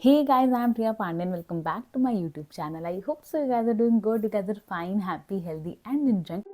Hey guys, I'm Priya Pandey and welcome back to my YouTube channel. I hope so you guys are doing good, you guys are fine, happy, healthy and enjoying.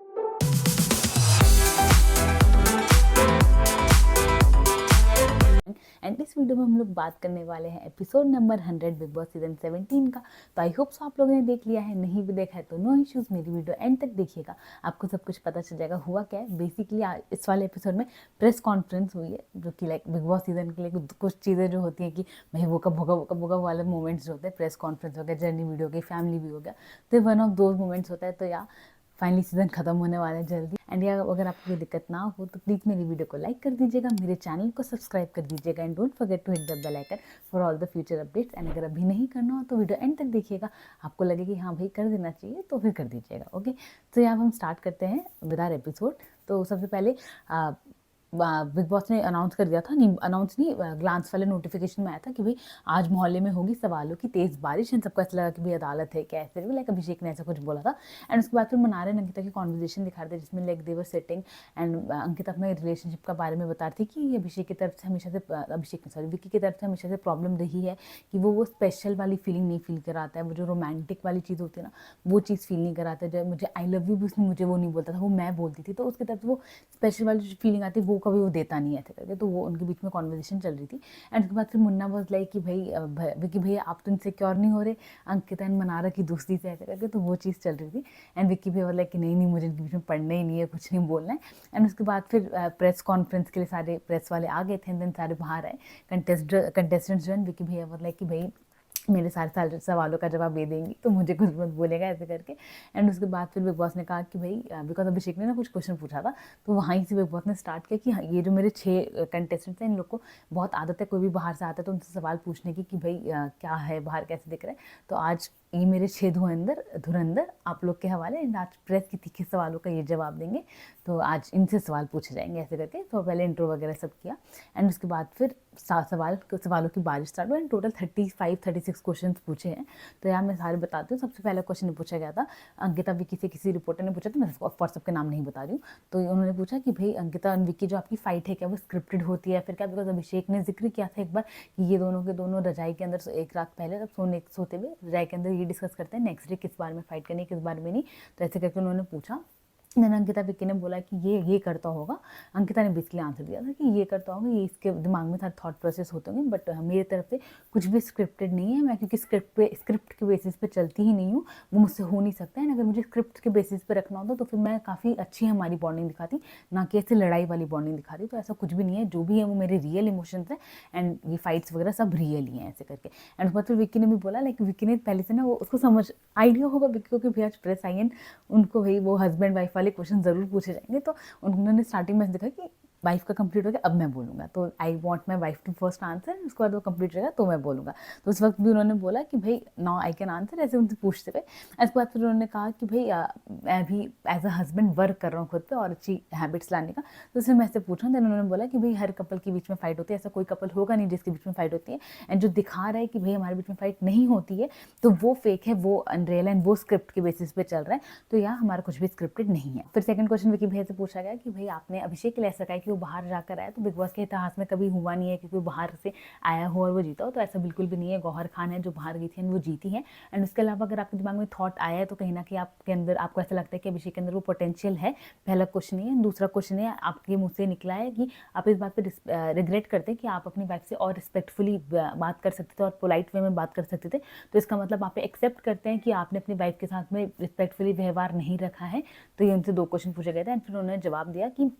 And इस video में हम लोग बात करने वाले हैं episode number 100 big boss season 17 का। तो आई होप सो आप लोगों ने देख लिया है, नहीं भी देखा है तो नो इश्यूज, मेरी वीडियो एंड तक देखिएगा, आपको सब कुछ पता चल जाएगा हुआ क्या है। बेसिकली इस वाले एपिसोड में प्रेस कॉन्फ्रेंस हुई है, जो कि लाइक बिग बॉस सीजन के लिए कुछ चीज़ें जो होती हैं कि भाई वो कब होगा वो कब होगा वाले मोमेंट्स जो होते हैं, प्रेस कॉन्फ्रेंस हो गया, जर्नी वीडियो हो गई, फैमिली भी हो गया, तो वन ऑफ दोज मोमेंट्स होता है। तो या फाइनली सीजन खत्म होने वाला है जल्दी। एंड या अगर आपको कोई दिक्कत ना हो तो प्लीज़ मेरी वीडियो को लाइक कर दीजिएगा, मेरे चैनल को सब्सक्राइब कर दीजिएगा and don't forget to hit the bell icon for all the future updates. And अगर अभी नहीं करना हो तो वीडियो एंड तक देखिएगा, आपको लगे कि हाँ भाई कर देना चाहिए तो फिर कर दीजिएगा। ओके, तो यहाँ हम स्टार्ट करते हैं विद आवर एपिसोड। तो सबसे पहले बिग बॉस ने अनाउंस कर दिया था, नहीं अनाउंस नहीं, ग्लांस वाले नोटिफिकेशन में आया था कि भाई आज मोहल्ले में होगी सवालों की तेज़ बारिश। एंड सबको ऐसा लगा कि भाई अदालत है क्या, ऐसे लाइक अभिषेक ने ऐसा कुछ बोला था। एंड उसके बाद फिर मनारे और अंकिता की कॉन्वर्जेशन दिखा रहे थे जिसमें like they were sitting and Ankita अपने रिलेशनशिप के बारे में बता रही थी कि अभिषेक की तरफ से हमेशा से विक्की की तरफ से हमेशा से प्रॉब्लम रही है कि वो स्पेशल वाली फीलिंग नहीं फील कराता है, वो जो रोमांटिक वाली चीज़ होती है ना वो चीज़ फील नहीं कराता है। जब मुझे आई लव यू भी उसने मुझे वो नहीं बोलता था, वो मैं बोलती थी, तो उसकी तरफ से वो स्पेशल वाली जो फीलिंग आती है वो कभी वो देता नहीं है ऐसे करके। तो वो उनके बीच में कॉन्वर्जेशन चल रही थी। एंड उसके बाद फिर मुन्ना वाज लाइक कि भाई विक्की भैया आप तो इनसिक्योर नहीं हो रहे अंकिता एंड मनारा की दोस्ती से ऐसे करके, तो वो चीज़ चल रही थी। एंड विक्की भैया वाज लाइक कि नहीं नहीं मुझे इनके बीच में पढ़ना ही नहीं है, कुछ नहीं बोलना है। एंड उसके बाद फिर प्रेस कॉन्फ्रेंस के लिए सारे प्रेस वाले आ गए थे एंड देन सारे बाहर आए कंटेस्टेंट्स जो है। विक्की भैया वाज लाइक कि भाई मेरे सारे सवालों का जवाब दे देंगी तो मुझे कुछ मत बोलेगा ऐसे करके। एंड उसके बाद फिर बिग बॉस ने कहा कि भाई बिकॉज अभिषेक ने ना कुछ क्वेश्चन पूछा था, तो वहीं से बिग बॉस ने स्टार्ट किया कि हाँ, ये जो मेरे 6 कंटेस्टेंट्स हैं इन लोग को बहुत आदत है, कोई भी बाहर से आता है तो उनसे सवाल पूछने की कि भाई क्या है बाहर कैसे दिख रहा है। तो आज ये मेरे 6 धुरंधर आप लोग के हवाले, एंड आज प्रेस की तीखे सवालों का ये जवाब देंगे, तो आज इनसे सवाल पूछे जाएंगे ऐसे करके। तो पहले इंट्रो वगैरह सब किया एंड उसके बाद फिर सवालों की बारिश स्टार्ट हुई एंड टोटल 36 क्वेश्चन पूछे हैं। तो यार मैं सारे बताती हूँ। सबसे पहला क्वेश्चन पूछा गया था, अंकिता विक्की से किसी रिपोर्टर ने पूछा था, मैं ऑफकोर्स सबके नाम नहीं बता रही हूँ। तो उन्होंने पूछा कि भाई अंकिता और विक्की जो आपकी फाइट है क्या वो स्क्रिप्टेड होती है फिर क्या, बिकॉज अभिषेक ने जिक्र किया था एक बार कि ये दोनों के दोनों रजाई के अंदर एक रात पहले तब सोते हुए रजाई के अंदर ये डिस्कस करते हैं नेक्स्ट डे किस बार में फाइट करनी किस बार में नहीं। तो ऐसे करके उन्होंने पूछा। देन अंकिता विक्की ने बोला कि ये करता होगा। अंकिता ने बेसिकली आंसर दिया था कि ये करता होगा, ये इसके दिमाग में सारे थॉट प्रोसेस होते होंगे, बट मेरी तरफ से कुछ भी स्क्रिप्टेड नहीं है। मैं क्योंकि स्क्रिप्ट के बेसिस पे चलती ही नहीं हूँ, वो मुझसे हो नहीं सकता है। अगर मुझे स्क्रिप्ट के बेसिस पे रखना होता तो फिर मैं काफ़ी अच्छी हमारी बॉन्डिंग दिखाती, ना कि ऐसे लड़ाई वाली बॉन्डिंग दिखाती। तो ऐसा कुछ भी नहीं है, जो भी है वो मेरे रियल इमोशंस है एंड ये फाइट्स वगैरह सब रियल ही हैं ऐसे करके। एंड उसके बाद फिर विक्की ने भी बोला, लाइक विक्की ने पहले से ना वो उसको समझ आइडिया होगा विक्की को कि भैया आज प्रेस आई है, उनको भाई वो हस्बैंड वाइफ वाले क्वेश्चन ज़रूर पूछे जाएंगे। तो उन्होंने स्टार्टिंग में देखा कि वाइफ का कंप्लीट हो गया अब मैं बोलूँगा, तो I want my wife to first answer, उसके बाद वो कंप्लीट रहेगा तो मैं बोलूँगा। तो उस वक्त भी उन्होंने बोला कि भाई नाउ आई कैन आंसर, ऐसे उनसे पूछते हुए। इसके बाद फिर उन्होंने कहा कि भाई मैं भी एज अ हस्बैंड वर्क कर रहा हूँ खुद पे और अच्छी हैबिट्स लाने का, तो उसमें मैं ऐसे पूछा। देन उन्होंने बोला कि भाई हर कपल के बीच में फाइट होती है, ऐसा कोई कपल होगा नहीं जिसके बीच में फाइट होती है, एंड जो दिखा रहा है कि भाई हमारे बीच में फाइट नहीं होती है तो वो फेक है, वो अनरियल एंड वो स्क्रिप्ट के बेसिस पे चल रहा है, तो यहाँ हमारा कुछ भी स्क्रिप्टेड नहीं है। फिर सेकंड क्वेश्चन विक्की भैया से पूछा गया कि भाई आपने अभिषेक के लिए ऐसा कहा कि वो बाहर जाकर आया, तो बिग बॉस के इतिहास में कभी हुआ नहीं है कि कोई बाहर से आया हो और वो जीता हो, तो ऐसा बिल्कुल भी नहीं है। गौहर खान है जो बाहर गई थी वो जीती है। एंड उसके अलावा अगर आपके दिमाग में थॉट आया है तो कहीं ना कहीं आपके अंदर आपको ऐसा लगता है कि अभिषेक के अंदर वो पोटेंशियल है, पहला क्वेश्चन है। दूसरा क्वेश्चन है आपके मुँह से निकला है कि आप इस बात पर रिग्रेट करते हैं कि आप अपनी वाइफ से और रिस्पेक्टफुली बात कर सकते थे और पोलाइट वे में बात कर सकते थे, तो इसका मतलब आप एक्सेप्ट करते हैं कि आपने अपनी वाइफ के साथ में रिस्पेक्टफुली व्यवहार नहीं रखा है। तो ये उनसे 2 क्वेश्चन पूछे गए थे एंड फिर उन्होंने जवाब दिया कि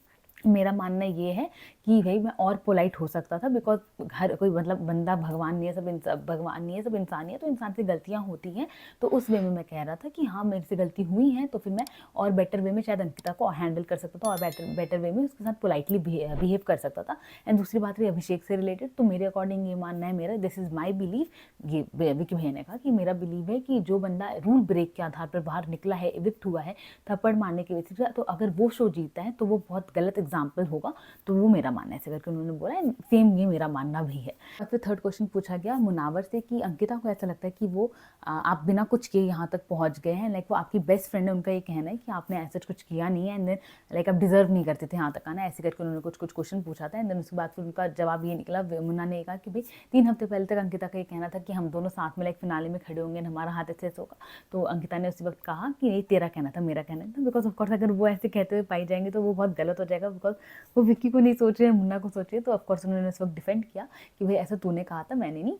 मेरा मानना ये है कि भाई मैं और पोलाइट हो सकता था, बिकॉज हर कोई मतलब बंदा भगवान नहीं है, भगवान नहीं है, सब इंसान ही है, तो इंसान से गलतियाँ होती हैं। तो उस वे में मैं कह रहा था कि हाँ मेरे से गलती हुई है, तो फिर मैं और बेटर वे में शायद अंकिता को हैंडल कर सकता था और बेटर वे में उसके साथ पोलाइटली बिहेव कर सकता था। एंड दूसरी बात रही अभिषेक से रिलेटेड, तो मेरे अकॉर्डिंग ये मानना है मेरा, दिस इज़ माई बिलीव, ये विक्की भैया ने कहा कि मेरा बिलीव है कि जो बंदा रूल ब्रेक के आधार पर बाहर निकला है, इविक्ट हुआ है थप्पड़ मारने के बेसिस पर, तो अगर वो शो जीतता है तो वो बहुत गलत एग्जाम्पल होगा तो वो मेरा मानना है, ऐसे करके उन्होंने बोला। सेम ये मेरा मानना भी है। और फिर थर्ड क्वेश्चन पूछा गया मुनावर से कि अंकिता को ऐसा लगता है कि वो आप बिना कुछ किए यहाँ तक पहुँच गए हैं, लाइक वो आपकी बेस्ट फ्रेंड है, उनका ये कहना है कि आपने ऐसा कुछ किया नहीं है एंड देन लाइक आप डिजर्व नहीं करते थे यहाँ तक आना, ऐसे करके उन्होंने कुछ क्वेश्चन पूछा था। एंड देन उसके बाद फिर उनका जवाब ये निकला, मुन्ना ने कहा कि भाई 3 हफ्ते पहले तक अंकिता का ये कहना था कि हम दोनों साथ में लाइक फिनाले में खड़े होंगे, हमारा हाथ ऐसे ऐसे होगा। तो अंकिता ने उसी वक्त कहा कि ये तेरा कहना था, मेरा कहना था, बिकॉज ऑफकोर्स अगर वो ऐसे कहते हुए पाई जाएंगे तो वो बहुत गलत हो जाएगा, बिकॉज वो विक्की को नहीं सोच रहे हैं, मुन्ना को सोच रहे हैं। तो ऑफकोर्स उन्होंने उस वक्त डिफेंड किया कि भाई ऐसा तूने कहा था, मैंने नहीं।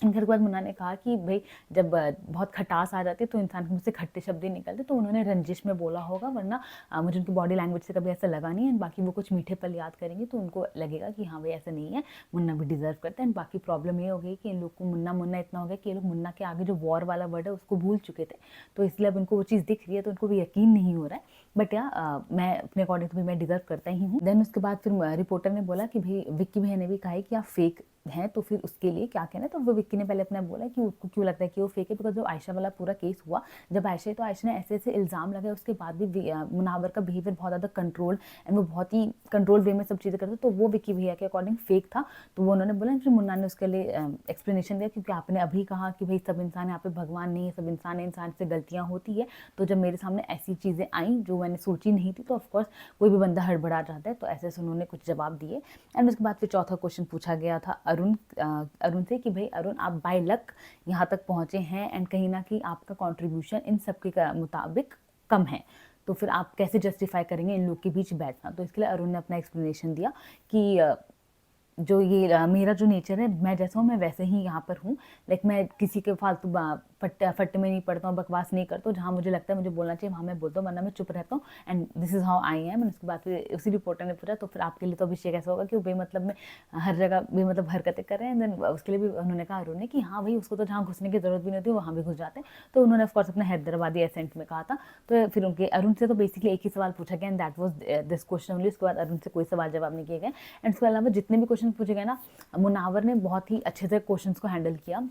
घर के बाद मुन्ना ने कहा कि भाई जब बहुत खटास आ जाती है तो इंसान के मुँह से खट्टे शब्द ही निकलते, तो उन्होंने रंजिश में बोला होगा, वरना मुझे उनकी बॉडी लैंग्वेज से कभी ऐसा लगा नहीं है। एंड बाकी वो कुछ मीठे पल याद करेंगे तो उनको लगेगा कि हाँ भाई ऐसा नहीं है, मुन्ना भी डिजर्व करता है। एंड बाकी प्रॉब्लम ये हो गई कि इन लोग को मुन्ना मुन्ना इतना हो गया कि ये लोग मुन्ना के आगे जो वॉर वाला वर्ड है उसको भूल चुके थे, तो इसलिए अब उनको वो चीज़ दिख रही है तो उनको भी यकीन नहीं हो रहा है। बट या मैं अपने अकॉर्डिंग तो भी मैं डिजर्व करता ही हूँ। देन उसके बाद फिर रिपोर्टर ने बोला कि भाई विक्की भैया ने भी कहा है कि आप फेक हैं, तो फिर उसके लिए क्या कहना है। तो वो विक्की ने पहले अपना बोला कि उसको क्यों लगता है कि वो फेक है, बिकॉज जो आयशा वाला पूरा केस हुआ, जब आयशा ने ऐसे ऐसे इल्ज़ाम लगाए उसके बाद भी मुनावर का बिहेवियर बहुत ज़्यादा कंट्रोल एंड वो बहुत ही कंट्रोल वे में सब चीज़ें करते, तो वो विक्की भैया के अकॉर्डिंग फेक था। तो वो उन्होंने बोला, फिर मुन्ना ने उसके लिए एक्सप्लेनेशन दिया, क्योंकि आपने अभी कहा कि भाई सब इंसान यहाँ पे भगवान नहीं है, सब इंसान से गलतियाँ होती है, तो जब मेरे सामने ऐसी चीज़ें आई जो मैंने सोची नहीं थी तो ऑफकोर्स कोई भी बंदा हड़बड़ा जाता है। तो ऐसे से उन्होंने कुछ जवाब दिए। एंड उसके बाद फिर चौथा क्वेश्चन पूछा गया था अरुण से कि भाई अरुण आप बाय लक यहाँ तक पहुँचे हैं एंड कहीं ना कहीं आपका कंट्रीब्यूशन इन सब के मुताबिक कम है, तो फिर आप कैसे जस्टिफाई करेंगे इन लोग के बीच बैठना। तो इसके लिए अरुण ने अपना एक्सप्लेनेशन दिया कि जो ये मेरा जो नेचर है, मैं जैसा हूँ मैं वैसे ही यहाँ पर हूँ, लाइक मैं किसी के फालतू फट्टे में नहीं पड़ता हूँ, बकवास नहीं करता हूँ, जहाँ मुझे लगता है मुझे बोलना चाहिए वहाँ मैं बोलता हूँ, वरना मैं चुप रहता हूँ। And this is how I am. उसके बाद फिर उसी रिपोर्टर ने पूछा तो फिर आपके लिए तो अभिषेक ऐसा होगा कि वो बेमतलब में हर जगह बेमतलब हरकतें कर रहे हैं। देन उसके लिए भी उन्होंने कहा अरुण ने कि हाँ भाई उसको तो जहाँ घुसने की जरूरत भी नहीं होती वहाँ भी घुस जाते हैं। तो उन्होंने ऑफकोर्स अपना हैदराबादी एसेंट में कहा था। तो फिर उनके अरुण से तो बेसिकली एक ही सवाल पूछा गया and that was this question only. उसके बाद अरुण से कोई सवाल जवाब नहीं किए गए। एंड उसके अलावा जितने भी क्वेश्चन पूछे गए ना, मुनावर ने बहुत ही अच्छे से क्वेश्चंस को हैंडल किया,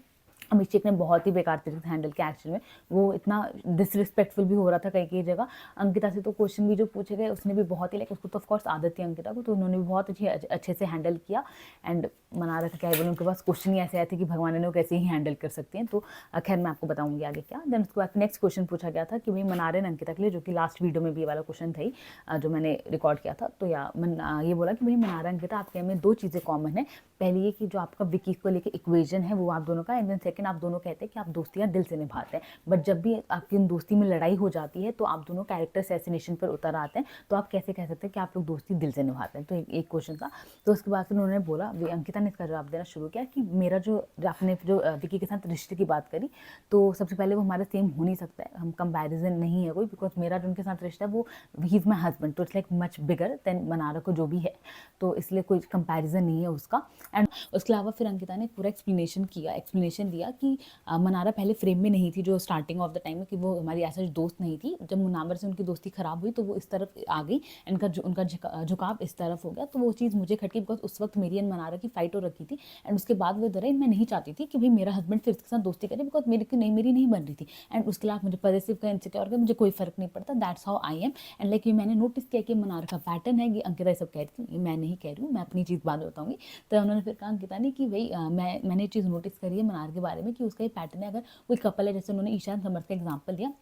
अभिषेक ने बहुत ही बेकार तरीके से हैंडल किया। एक्चुअल में वो इतना डिसरिस्पेक्टफुल भी हो रहा था कई कई जगह। अंकिता से तो क्वेश्चन भी जो पूछे गए उसने भी बहुत ही लाइक, उसको तो ऑफकोर्स आदत थी अंकिता को, तो उन्होंने भी बहुत अच्छे से हैंडल किया। एंड मना रहा था क्या बोले, उनके पास क्वेश्चन ही ऐसे आए थे कि भगवान ने वो कैसे ही हैंडल कर सकते हैं। तो खैर मैं आपको बताऊंगी आगे क्या। देन उसके बाद नेक्स्ट क्वेश्चन पूछा गया था कि भाई मनारे अंकिता के लिए, जो कि लास्ट वीडियो में भी ये वाला क्वेश्चन था ही जो मैंने रिकॉर्ड किया था। तो ये बोला कि भाई मनारा अंकिता आपके में 2 चीज़ें कॉमन है। पहली ये कि जो आपका विकी को लेकर इक्वेजन है वो आप दोनों का, एंड देन सेकंड आप दोनों कहते हैं कि आप दोस्तियाँ दिल से निभाते हैं, बट जब भी आपकी उन दोस्ती में लड़ाई हो जाती है तो आप दोनों कैरेक्टर असैसिनेशन पर उतर आते हैं। तो आप कैसे कह सकते हैं कि आप लोग दोस्ती दिल से निभाते हैं। तो एक क्वेश्चन था। तो उसके बाद फिर उन्होंने बोला, अंकिता ने इसका जवाब देना शुरू किया कि मेरा जो आपने जो विकी के साथ रिश्ते की बात करी, तो सबसे पहले वो हमारा सेम हो नहीं सकता है, हम कंपैरिजन नहीं है कोई, बिकॉज मेरा जो उनके साथ रिश्ता है वो ही इज़ माई हस्बैंड, तो it's like much bigger than Mannara को जो भी है, तो इसलिए कोई कंपैरिजन नहीं है उसका। एंड उसके अलावा फिर अंकिता ने पूरा एक्सप्लेनेशन दिया कि मनारा पहले फ्रेम में नहीं थी, जो स्टार्टिंग ऑफ द टाइम में, कि वो हमारी ऐसा दोस्त नहीं थी। जब मुनावर से उनकी दोस्ती खराब हुई तो वो इस तरफ आ गई, उनका झुकाव इस तरफ हो गया। तो वो चीज़ मुझे खटकी, बिकॉज उस वक्त मेरी एंड मनारा की फाइट हो रखी थी। एंड उसके बाद वो दराई मैं नहीं चाहती थी कि भाई मेरा हस्बैंड फिर इसके साथ दोस्ती करे, बिकॉज मेरी नहीं बन रही थी। एंड उसके अलावा मुझे पॉजिटिव का इनसिक्योर का मुझे कोई फर्क नहीं पड़ता, that's how I am. And like ये मैंने नोटिस किया कि मनारा का पैटर्न है, ये अंकिता सब कह रही थी, मैं नहीं कह रही हूँ, मैं अपनी चीज़ बाद बताऊँगी। तो उन्होंने फिर कहा अंकिता ने कि भाई मैंने चीज़ नोटिस करी है मनार के बारे में कि उसका ये पैटर्न है, अगर कोई कपल है, जैसे उन्होंने ईशान समर्थ का एग्जांपल दिया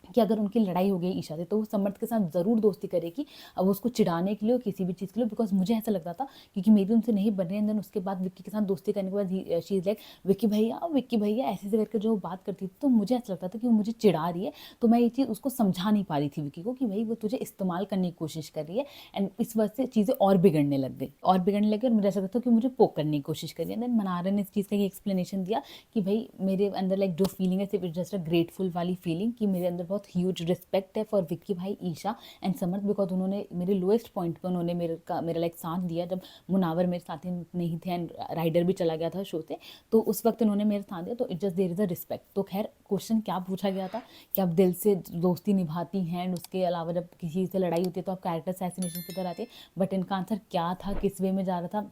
कि अगर उनकी लड़ाई हो गई ईशा से तो वो समर्थ के साथ ज़रूर दोस्ती करेगी, अब वो उसको चिढ़ाने के लिए और किसी भी चीज़ के लिए। बिकॉज मुझे ऐसा लगता था क्योंकि मेरी उनसे नहीं बन रही है, देन उसके बाद विक्की के साथ दोस्ती करने के बाद शी इज़ लाइक विक्की भैया ऐसे करके जो बात करती थी, तो मुझे ऐसा लगता था कि वो मुझे चिढ़ा रही है। तो मैं ये चीज़ उसको समझा नहीं पा रही थी विक्की को कि भाई वो तुझे इस्तेमाल करने की कोशिश कर रही है। एंड इस वजह से चीज़ें और बिगड़ने लग गई और मुझे ऐसा लगता था कि मुझे पोक करने की कोशिश करी है। देन मनारा ने इस चीज़ का एक एक्सप्लेनेशन दिया कि भाई मेरे अंदर लाइक जो फीलिंग है सिर्फ जस्ट अ ग्रेटफुल वाली फीलिंग, कि मेरे अंदर बहुत ह्यूज रिस्पेक्ट है फॉर विक्की भाई, ईशा एंड समर्थ, बिकॉज उन्होंने मेरे लोएस्ट पॉइंट पे उन्होंने मेरा लाइक साथ दिया, जब मुनावर मेरे साथ ही नहीं थे एंड राइडर भी चला गया था शो से, तो उस वक्त उन्होंने मेरे साथ दिया। तो it just there is a respect. तो खैर क्वेश्चन क्या पूछा गया था कि आप दिल से दोस्ती निभाती हैं, एंड उसके अलावा जब किसी से लड़ाई होती है तो आप कैरेक्टर असैसिनेशन की तरह आते हैं, बट इनका आंसर क्या था, किस वे में जा रहा था,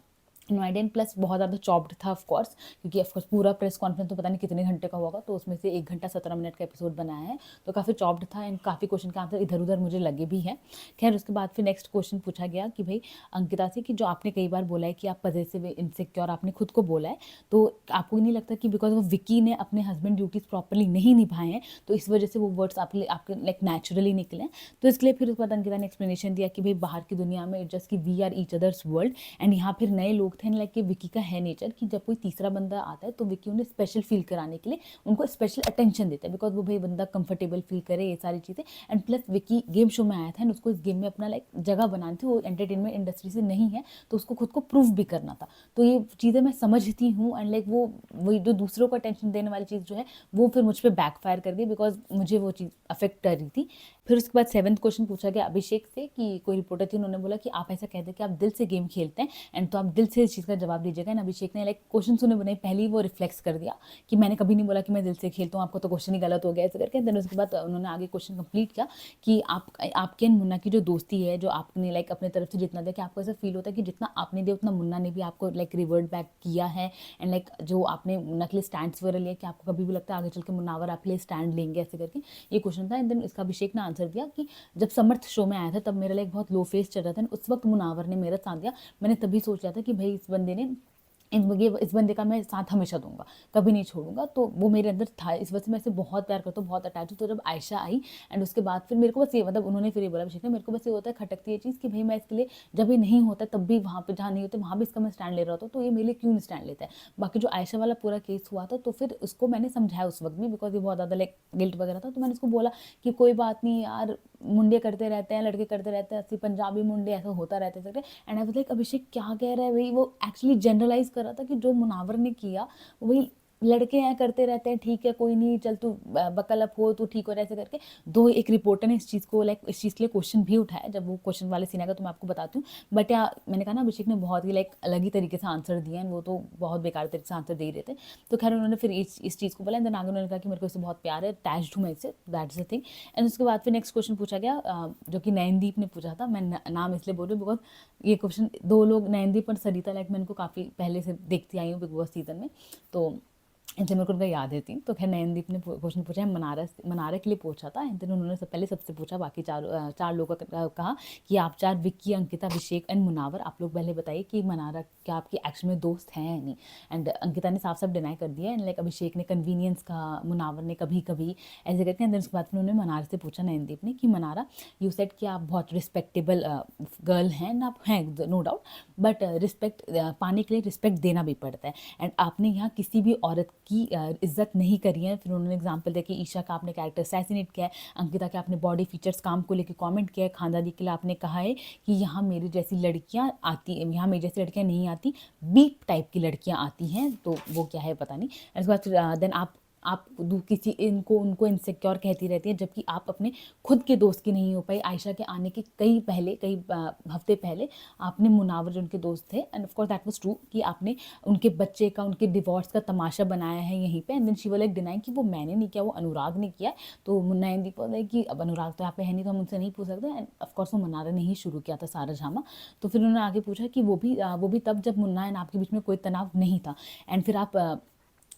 इनवाइडेंट प्लस बहुत ज़्यादा चॉप्ड था ऑफ कोर्स, क्योंकि ऑफ कोर्स पूरा प्रेस कॉन्फ्रेंस तो पता नहीं कितने घंटे का होगा, तो उसमें से 1 घंटा 17 मिनट का एपिसोड बनाया है, तो काफ़ी चॉप्ड था एंड काफ़ी क्वेश्चन का आंसर इधर उधर मुझे लगे भी हैं। खैर उसके बाद फिर नेक्स्ट क्वेश्चन पूछा गया कि भाई अंकिता से कि जो आपने कई बार बोला है कि आप पजेसिव इनसिक्योर आपने खुद को बोला है, तो आपको नहीं लगता कि बिकॉज वो विकी ने अपने हस्बैंड ड्यूटीज़ प्रॉपरली नहीं निभाए हैं तो इस वजह से वो वर्ड्स आपके लाइक नेचुरली निकले? तो इसके लिए फिर उसके बाद अंकिता ने एक्सप्लेनेशन दिया कि भाई बाहर की दुनिया में जस्ट कि we are each others world, and यहाँ फिर नए लोग थे लाइक कि विकी का है नेचर कि जब कोई तीसरा बंदा आता है तो विकी उन्हें स्पेशल फील कराने के लिए उनको स्पेशल अटेंशन देता है, बिकॉज वो भाई बंदा कंफर्टेबल फील करे, ये सारी चीज़ें। And plus Vicky game show में आया था एंड उसको इस गेम में अपना लाइक जगह बनानी थी, वो एंटरटेनमेंट इंडस्ट्री से नहीं है तो उसको खुद को प्रूव भी करना था। तो ये चीज़ें मैं समझती हूँ एंड लाइक वो जो दूसरों को अटेंशन देने वाली चीज़ जो है वो फिर मुझ पर बैकफायर कर गई, बिकॉज मुझे वो चीज़ अफेक्ट कर रही थी। फिर उसके बाद 7th क्वेश्चन पूछा गया अभिषेक से कि कोई रिपोर्टर थी, उन्होंने बोला कि आप ऐसा कहते हैं कि आप दिल से गेम खेलते हैं एंड तो आप दिल से इस चीज़ का जवाब दीजिएगा। एंड अभिषेक ने लाइक क्वेश्चन सुने बनाई पहले ही वो रिफ्लेक्स कर दिया कि मैंने कभी नहीं बोला कि मैं दिल से खेलता हूँ, आपको तो क्वेश्चन ही गलत हो गया ऐसे करके। देन उसके बाद उन्होंने आगे क्वेश्चन कंप्लीट किया कि आपके एंड मुन्ना की जो दोस्ती है, जो आपने लाइक अपने तरफ से जितना दिया, कि आपको ऐसा फील होता है कि जितना आपने दिया उतना मुन्ना ने भी आपको लाइक रिवर्ट बैक किया है, एंड लाइक जो आपने मुन्ना के लिए स्टैंड्स वगैरह लिया, कि आपको कभी भी लगता है आगे चल के मुन्नावर आपके लिए स्टैंड लेंगे ऐसे करके, ये क्वेश्चन था। एंड देन इसका अभिषेक ने आंसर दिया कि जब समर्थ शो में आया था तब मेरा लाइक बहुत लो फेस चल रहा था, उस वक्त मुनावर ने मेरा साथ दिया, मैंने तभी सोचा था कि भाई इस बंदे ने इस बंदे का मैं साथ हमेशा दूंगा, कभी नहीं छोड़ूंगा, तो वो मेरे अंदर था, इस वजह से मैं इसे बहुत प्यार करता हूँ, बहुत अटैच हूँ। तो जब आयशा आई एंड उसके बाद फिर मेरे को बस ये मतलब उन्होंने फिर ये बोला अभिषेक ने, मेरे को बस ये होता है खटकती है चीज़ कि भाई मैं इसके लिए जब ये नहीं होता तब भी वहाँ पे जहाँ नहीं होते वहाँ भी इसका मैं स्टैंड ले रहा होता, तो ये मेरे लिए क्यों नहीं स्टैंड लेता है। बाकी जो आयशा वाला पूरा केस हुआ था तो फिर उसको मैंने समझाया उस वक्त भी, बिकॉज ये बहुत ज़्यादा लाइक गिल्ट वगैरह था, तो मैंने उसको बोला कि कोई बात नहीं यार, मुंडे करते रहते हैं, लड़के करते रहते हैं, ऐसे पंजाबी मुंडे ऐसा होता रहता है। एंड आई वाज लाइक अभिषेक क्या कह रहा है भाई, वो एक्चुअली जनरलाइज कर रहा था कि जो मुनावर ने किया वही लड़के हैं करते रहते हैं, ठीक है कोई नहीं, चल तू बकल अप हो, तू ठीक हो रहा है ऐसे करके। दो एक रिपोर्टर ने इस चीज़ को लाइक इस चीज़ के लिए क्वेश्चन भी उठाया, जब वो क्वेश्चन वाले सीन आएगा तो मैं आपको बताती हूँ। बट या मैंने कहा ना अभिषेक ने बहुत ही लाइक अलग ही तरीके से आंसर दिए हैं, वो तो बहुत बेकार तरीके से आंसर दे रहे थे। तो खैर उन्होंने फिर इस चीज़ को बोला, देन आगे उन्होंने कहा कि मेरे को इससे बहुत प्यार है, अटैच्ड हूँ मैं इससे, that is the thing. And उसके बाद फिर नेक्स्ट क्वेश्चन पूछा गया जो कि नयनदीप ने पूछा था, मैं नाम इसलिए बोल रही हूँ बिकॉज ये क्वेश्चन दो लोग, नयनदीप और सरिता, लाइक मैं इनको काफ़ी पहले से देखती आई हूँ बिग बॉस सीजन में, तो इनसे मेरे को उनका याद है थी। तो खैर नयनदीप ने क्वेश्चन पूछा है मनारा के लिए पूछा था, एंड देन उन्होंने पहले सबसे पूछा, बाकी चार लोगों का कहा कि आप चार, विक्की, अंकिता, अभिषेक एंड मुनावर, आप लोग पहले बताइए कि मनारा क्या आपकी एक्शन में दोस्त हैं या नहीं। एंड अंकिता ने साफ साफ डिनाई कर दिया, एंड लाइक अभिषेक ने कन्वीनियंस कहा, मुनावर ने कभी कभी ऐसे करके। एंड देन उसके बाद फिर उन्होंने मनारा से पूछा नयनदीप ने कि मनारा यू सेड कि आप बहुत रिस्पेक्टेबल गर्ल हैं, ना आप हैं नो डाउट, बट रिस्पेक्ट पाने के लिए रिस्पेक्ट देना भी पड़ता है, एंड आपने यहाँ किसी भी औरत की इज्जत नहीं करी है। फिर उन्होंने एग्जांपल दिया कि ईशा का आपने कैरेक्टर असैसिनेट किया है, अंकिता के आपने बॉडी फीचर्स काम को लेकर कमेंट किया है, खानदादी के लिए आपने कहा है कि यहाँ मेरी जैसी लड़कियाँ आती, यहाँ मेरी जैसी लड़कियाँ नहीं आती, बीप टाइप की लड़कियाँ आती हैं, तो वो क्या है पता नहीं। उसके बाद फिर देन आप किसी उनको इनसिक्योर कहती रहती है, जबकि आप अपने खुद के दोस्त की नहीं हो पाई। आयशा के आने के कई हफ्ते पहले आपने मुनावर जो उनके दोस्त थे, end of course that was true, कि आपने उनके बच्चे का, उनके डिवोर्स का तमाशा बनाया है यहीं पे। And then she was like denying कि वो मैंने नहीं किया, वो अनुराग ने किया। तो नयनदीप बोला कि अब अनुराग तो यहाँ पे है नहीं तो हम उनसे नहीं पूछ सकते, एंड ऑफ कोर्स वो मुनारा ने ही शुरू किया था सारा ड्रामा। तो फिर उन्होंने आगे पूछा कि वो भी तब जब मुन्ना एंड आपके बीच में कोई तनाव नहीं था, एंड फिर आप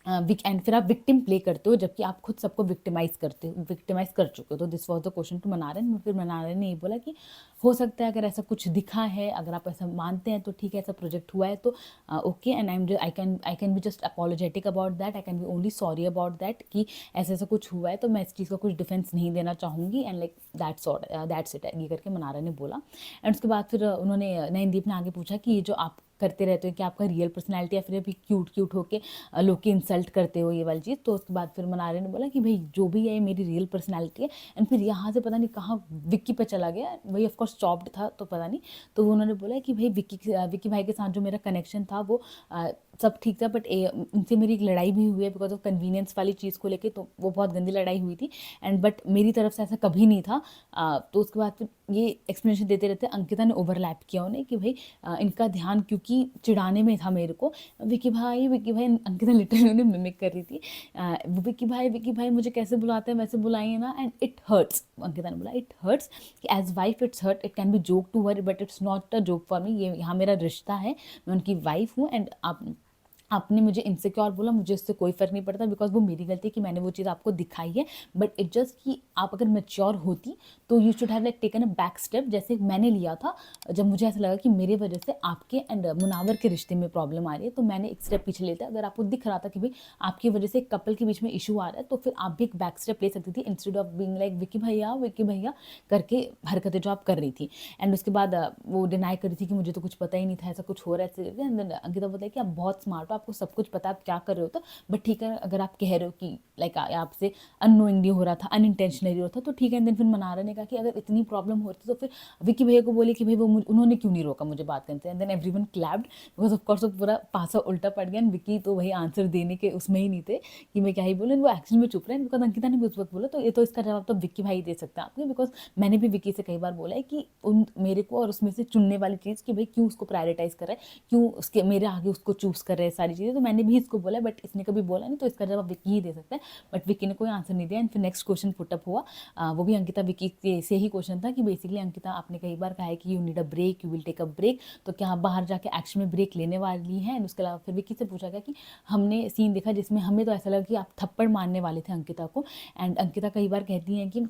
विक्टिम प्ले करते हो, जबकि आप खुद सबको विक्टिमाइज कर चुके हो। तो this was the question to Mannara. फिर मनारन ने ये बोला कि हो सकता है अगर ऐसा कुछ दिखा है, अगर आप ऐसा मानते हैं तो ठीक है, ऐसा प्रोजेक्ट हुआ है तो okay, and I can be just apologetic about that, I can be only sorry about that, कि ऐसा कुछ हुआ है तो मैं इस चीज़ का कुछ डिफेंस नहीं देना चाहूँगी, एंड लाइक दैट्स इट, ये करके मनारा ने बोला। एंड उसके बाद फिर उन्होंने नयनदीप ने आगे पूछा कि ये जो आप करते रहते हो कि आपका रियल पर्सनैलिटी, या फिर अभी क्यूट होके लोग की इंसल्ट करते हो, ये वाली चीज़। तो उसके बाद फिर मनारे ने बोला कि भाई जो भी है ये मेरी रियल पर्सनैलिटी है। एंड फिर यहाँ से पता नहीं कहाँ विक्की पे चला गया, वही ऑफकोर्स चॉप्ड था तो पता नहीं। तो उन्होंने बोला कि भाई विक्की भाई के साथ जो मेरा कनेक्शन था वो सब ठीक था, बट उनसे मेरी एक लड़ाई भी हुई है बिकॉज ऑफ कन्वीनियंस वाली चीज़ को लेके, तो वो बहुत गंदी लड़ाई हुई थी। एंड बट मेरी तरफ से ऐसा कभी नहीं था। तो उसके बाद फिर ये एक्सप्लेनेशन देते रहते अंकिता ने ओवरलैप किया उन्हें कि भाई इनका ध्यान क्योंकि चिढ़ाने में था मेरे को, विकी भाई विकी भाई, अंकिता लिटरली उन्हें मिमिक कर रही थी। वो विकी भाई मुझे कैसे बुलाते हैं वैसे बुलाइए ना, एंड इट हर्ट्स, अंकिता ने बोला इट हर्ट्स कि as wife it's hurt, it can be joke to her but it's not a joke for me. ये यहाँ मेरा रिश्ता है, मैं उनकी वाइफ हूँ, एंड आपने मुझे इनसिक्योर बोला, मुझे इससे कोई फ़र्क नहीं पड़ता बिकॉज वो मेरी गलती है कि मैंने वो चीज़ आपको दिखाई है। बट इट जस्ट कि आप अगर मैच्योर होती तो you should have like taken a back step, जैसे मैंने लिया था जब मुझे ऐसा लगा कि मेरे वजह से आपके एंड मुनावर के रिश्ते में प्रॉब्लम आ रही है, तो मैंने एक स्टेप पीछे लेता। अगर आपको दिख रहा था कि भाई आपकी वजह से एक कपल के बीच में इशू आ रहा है, तो फिर आप भी एक बैक स्टेप ले सकती थी instead of being like Vicky भैया करके हरकतें जो आप कर रही थी। एंड उसके बाद वो डिनाई कर रही थी कि मुझे तो कुछ पता ही नहीं था, ऐसा कुछ हो रहा है ऐसे करके। एंड अंकिता बोलता है कि आप बहुत स्मार्ट हो, आपको सब कुछ पता है आप क्या कर रहे हो, तो बट ठीक है अगर आप कह रहे हो कि लाइक आपसे अननोइंगली हो रहा था, अनइंटेंशनली हो रहा था, तो ठीक है। देन फिर मनारा ने कहा कि अगर इतनी प्रॉब्लम हो रही थी तो फिर विकी भैया को बोले कि भाई वो उन्होंने क्यों नहीं रोका मुझे बात करते हैं। And then everyone clapped because of course वो पूरा पासा उल्टा पड़ गया। एंड विकी तो वही आंसर देने के उसमें ही नहीं थे कि मैं क्या ही बोलूँ, वो एक्शन में चुप रहे। बिकॉज अंकिता ने भी उस वक्त बोला तो ये तो इसका जवाब तो विक्की भाई दे सकते हैं आपके, बिकॉज मैंने भी विक्की से कई बार बोला है कि उन मेरे को और उसमें से चुनने वाली चीज़ कि भाई क्यों उसको प्रायोरिटाइज कर रहा है, क्यों उसके मेरे आगे उसको चूज़ कर रहे हैं सारी चीज़ें। तो मैंने भी इसको बोला, बट इसने कभी बोला नहीं, तो इसका जवाब विक्की ही दे सकता है। बट विक्की ने कोई आंसर नहीं दिया। एंड फिर नेक्स्ट क्वेश्चन पुटअप हुआ, वो भी अंकिता विक्की से ही क्वेश्चन था कि बेसिकली अंकिता आपने कई बार कहा है कि you need a break, you will take a break, तो क्या आप बाहर जाके एक्शन में ब्रेक लेने वाली हैं। एंड उसके अलावा फिर विक्की से पूछा गया कि हमने सीन देखा जिसमें हमें तो ऐसा लगा कि आप थप्पड़ मारने वाले थे अंकिता को। एंड अंकिता कई बार कहती हैं कि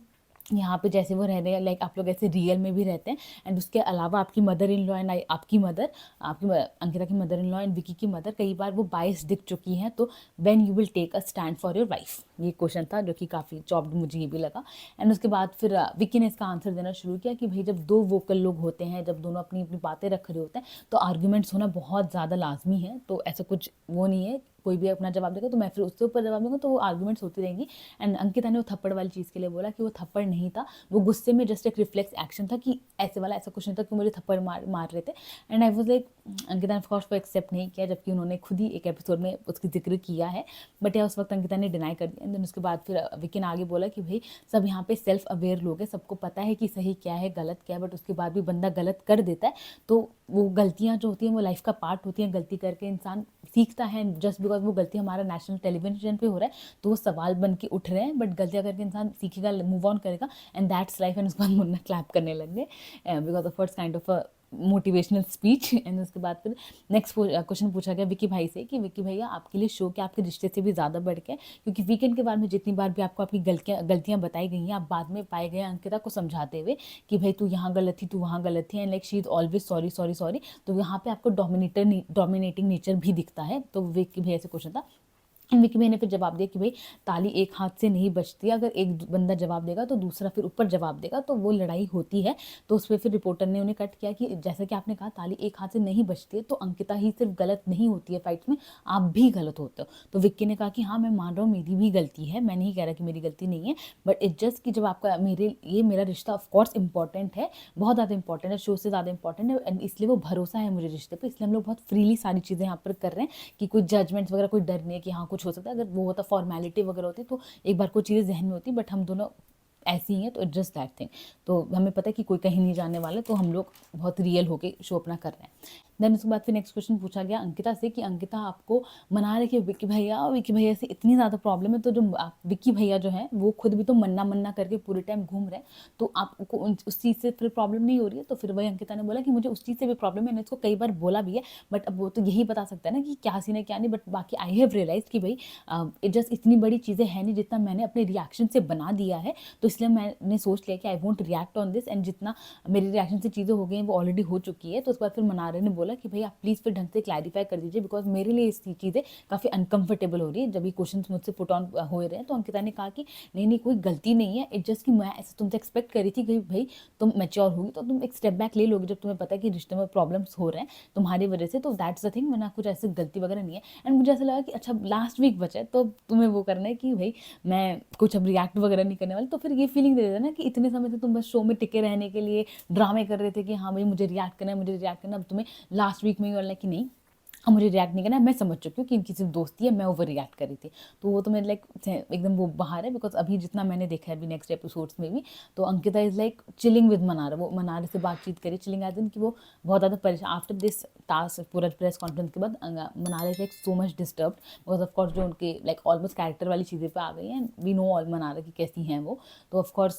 यहाँ पे जैसे वो रह रहे हैं लाइक आप लोग ऐसे रियल में भी रहते हैं। एंड उसके अलावा आपकी मदर इन लॉ एंड आपकी मदर, अंकिता की mother in law and Vicky की मदर कई बार वो बायस दिख चुकी हैं, तो when you will take a stand for your wife, ये क्वेश्चन था जो कि काफ़ी चॉप्ड मुझे ये भी लगा। एंड उसके बाद फिर विकी ने इसका आंसर देना शुरू किया कि भाई जब दो वोकल लोग होते हैं, जब दोनों अपनी अपनी बातें रख रहे होते हैं, तो आर्ग्यूमेंट्स होना बहुत ज़्यादा लाजमी है। तो ऐसा कुछ वो नहीं है कोई भी अपना जवाब देगा तो मैं फिर उसके ऊपर जवाब दूंगा, तो वो आर्गूमेंट्स होती रहेंगी। एंड अंकिता ने वो थप्पड़ वाली चीज़ के लिए बोला कि वो थप्पड़ नहीं था, वो गुस्से में जस्ट एक रिफ्लेक्स एक्शन था कि ऐसे वाला ऐसा कुछ नहीं था कि मुझे थप्पड़ मार रहे थे। And I was like Ankita ने ऑफकोर्स वो एक्सेप्ट नहीं किया, जबकि उन्होंने खुद ही एक एपिसोड में उसकी जिक्र किया है, बट या उस वक्त अंकिता ने डिनाई कर दिया। एंड देन उसके बाद फिर विकी ने आगे बोला कि भाई सब यहाँ पे सेल्फ अवेयर लोग हैं, सबको पता है कि सही क्या है गलत क्या है, बट उसके बाद भी बंदा गलत कर देता है, तो वो गलतियाँ जो होती हैं वो लाइफ का पार्ट होती हैं। गलती करके इंसान सीखता है, जस्ट बिकॉज वो गलती हमारा नेशनल टेलीविजन पे हो रहा है तो वो सवाल बन के उठ रहे हैं, बट गलतियाँ करके इंसान सीखेगा, मूव ऑन करेगा, एंड दैट्स लाइफ। एंड उसके बाद मुन्ना क्लैप करने लग गए because of first kind of motivational speech. And उसके बाद फिर नेक्स्ट क्वेश्चन पूछा गया विकी भाई से कि विकी भैया आपके लिए शो क्या आपके रिश्ते से भी ज़्यादा बढ़ के, क्योंकि वीकेंड के बारे में जितनी बार भी आपको आपकी गलतियाँ बताई गई हैं, आप बाद में पाए गए अंकिता को समझाते हुए कि भाई तू यहाँ गलत थी, तू वहाँ गलत थी, and like she is always sorry sorry sorry, तो यहाँ पे आपको डोमिनेटिंग नेचर भी दिखता है। तो विकी भैया से क्वेश्चन था। विकी भाई ने फिर जवाब दिया कि भाई ताली एक हाथ से नहीं बजती, अगर एक बंदा जवाब देगा तो दूसरा फिर ऊपर जवाब देगा, तो वो लड़ाई होती है। तो उस पर फिर रिपोर्टर ने उन्हें कट किया कि जैसा कि आपने कहा ताली एक हाथ से नहीं बजती है, तो अंकिता ही सिर्फ गलत नहीं होती है फाइट्स में, आप भी गलत होते हो। तो विक्की ने कहा कि हाँ मैं मान रहा हूँ मेरी भी गलती है, मैं नहीं कह रहा कि मेरी गलती नहीं है, बट इट जस्ट कि जब आपका मेरा रिश्ता ऑफकोर्स इंपॉर्टेंट है, बहुत ज़्यादा इंपॉर्टेंट है, शो से ज़्यादा इंपॉर्टेंट है, एंड इसलिए वो भरोसा है मुझे रिश्ते पर, इसलिए हम लोग बहुत फ्रीली सारी चीज़ें यहाँ पर कर रहे हैं कि कोई जजमेंट्स वगैरह कोई डर नहीं है कि हाँ कुछ हो सकता है। अगर वो फॉर्मेलिटी वगैरह होती तो एक बार कोई चीज़ें जहन में होती, बट हम दोनों ऐसी ही हैं, तो इट जस्ट दैट थिंग। तो हमें पता है कि कोई कहीं नहीं जाने वाला, तो हम लोग बहुत रियल होके शो अपना कर रहे हैं। देन उसके बाद फिर नेक्स्ट क्वेश्चन पूछा गया अंकिता से कि अंकिता आपको मना रहे कि विक्की भैया से इतनी ज़्यादा प्रॉब्लम है, तो जो विक्की भैया जो है वो खुद भी तो मन्ना करके पूरे टाइम घूम रहे हैं, तो आपको उस चीज़ से फिर प्रॉब्लम नहीं हो रही है। तो फिर वही अंकिता ने बोला कि मुझे उस चीज़ से भी प्रॉब्लम है, मैंने इसको कई बार बोला भी है, बट अब वो तो यही बता सकता है ना कि क्या सीन है क्या नहीं। बट बाकी आई हैव रियलाइज कि भाई जस्ट इतनी बड़ी चीज़ें हैं नहीं जितना मैंने अपने रिएक्शन से बना दिया है, तो इसलिए मैंने सोच लिया कि I won't react on this, and जितना मेरे रिएक्शन से चीज़ें हो गई हैं वो ऑलरेडी हो चुकी है। तो उसके बाद फिर मनारे ने बोला कि भाई आप प्लीज़ फिर ढंग से क्लैरिफाई कर दीजिए, बिकॉज मेरे लिए इस चीज़ें काफ़ी अनकंफर्टेबल हो रही है जब ये क्वेश्चन मुझसे पुट ऑन हो रहे हैं। तो अंकिता ने कहा कि नहीं कोई गलती नहीं है, इट जस्ट कि मैं ऐसे तुमसे एक्सपेक्ट करी थी कि भाई तुम मैच्योर होगी तो तुम एक स्टेप बैक ले लोगे जब तुम्हें पता है कि रिश्ते में प्रॉब्लम्स हो रहे हैं तुम्हारी वजह से, तो दैट्स द थिंग, वरना कुछ ऐसी गलती वगैरह नहीं है। एंड मुझे ऐसा लगा कि अच्छा लास्ट वीक बचा है तो तुम्हें वो करना है कि भाई मैं कुछ अब रिएक्ट वगैरह नहीं करने वाली, तो फिर ये फीलिंग दे देता है ना कि इतने समय से तुम बस शो में टिके रहने के लिए ड्रामे कर रहे थे कि हाँ भाई मुझे रिएक्ट करना है, अब तुम्हें लास्ट वीक में ही बोलना है कि नहीं मुझे रिएक्ट नहीं करना, मैं समझ चुकी हूँ कि इनकी सिर्फ दोस्ती है, मैं ओवर रिएक्ट कर रही थी। तो वो तो मेरे लाइक एकदम वो बाहर है, बिकॉज अभी जितना मैंने देखा है अभी नेक्स्ट एपिसोड्स में भी, तो Ankita is like chilling with Mannara, वो मनारा से बातचीत करी, चिलिंग एज इन कि वो बहुत ज़्यादा परेशान आफ्टर दिस टास्क, पूरा प्रेस कॉन्फ्रेंस के बाद Mannara is like so much disturb, because of course जो उनके लाइक ऑलमोस्ट कैरेक्टर वाली चीज़ें पे आ गई हैं, वी नो ऑल मनारा की कैसी हैं वो, तो ऑफकोर्स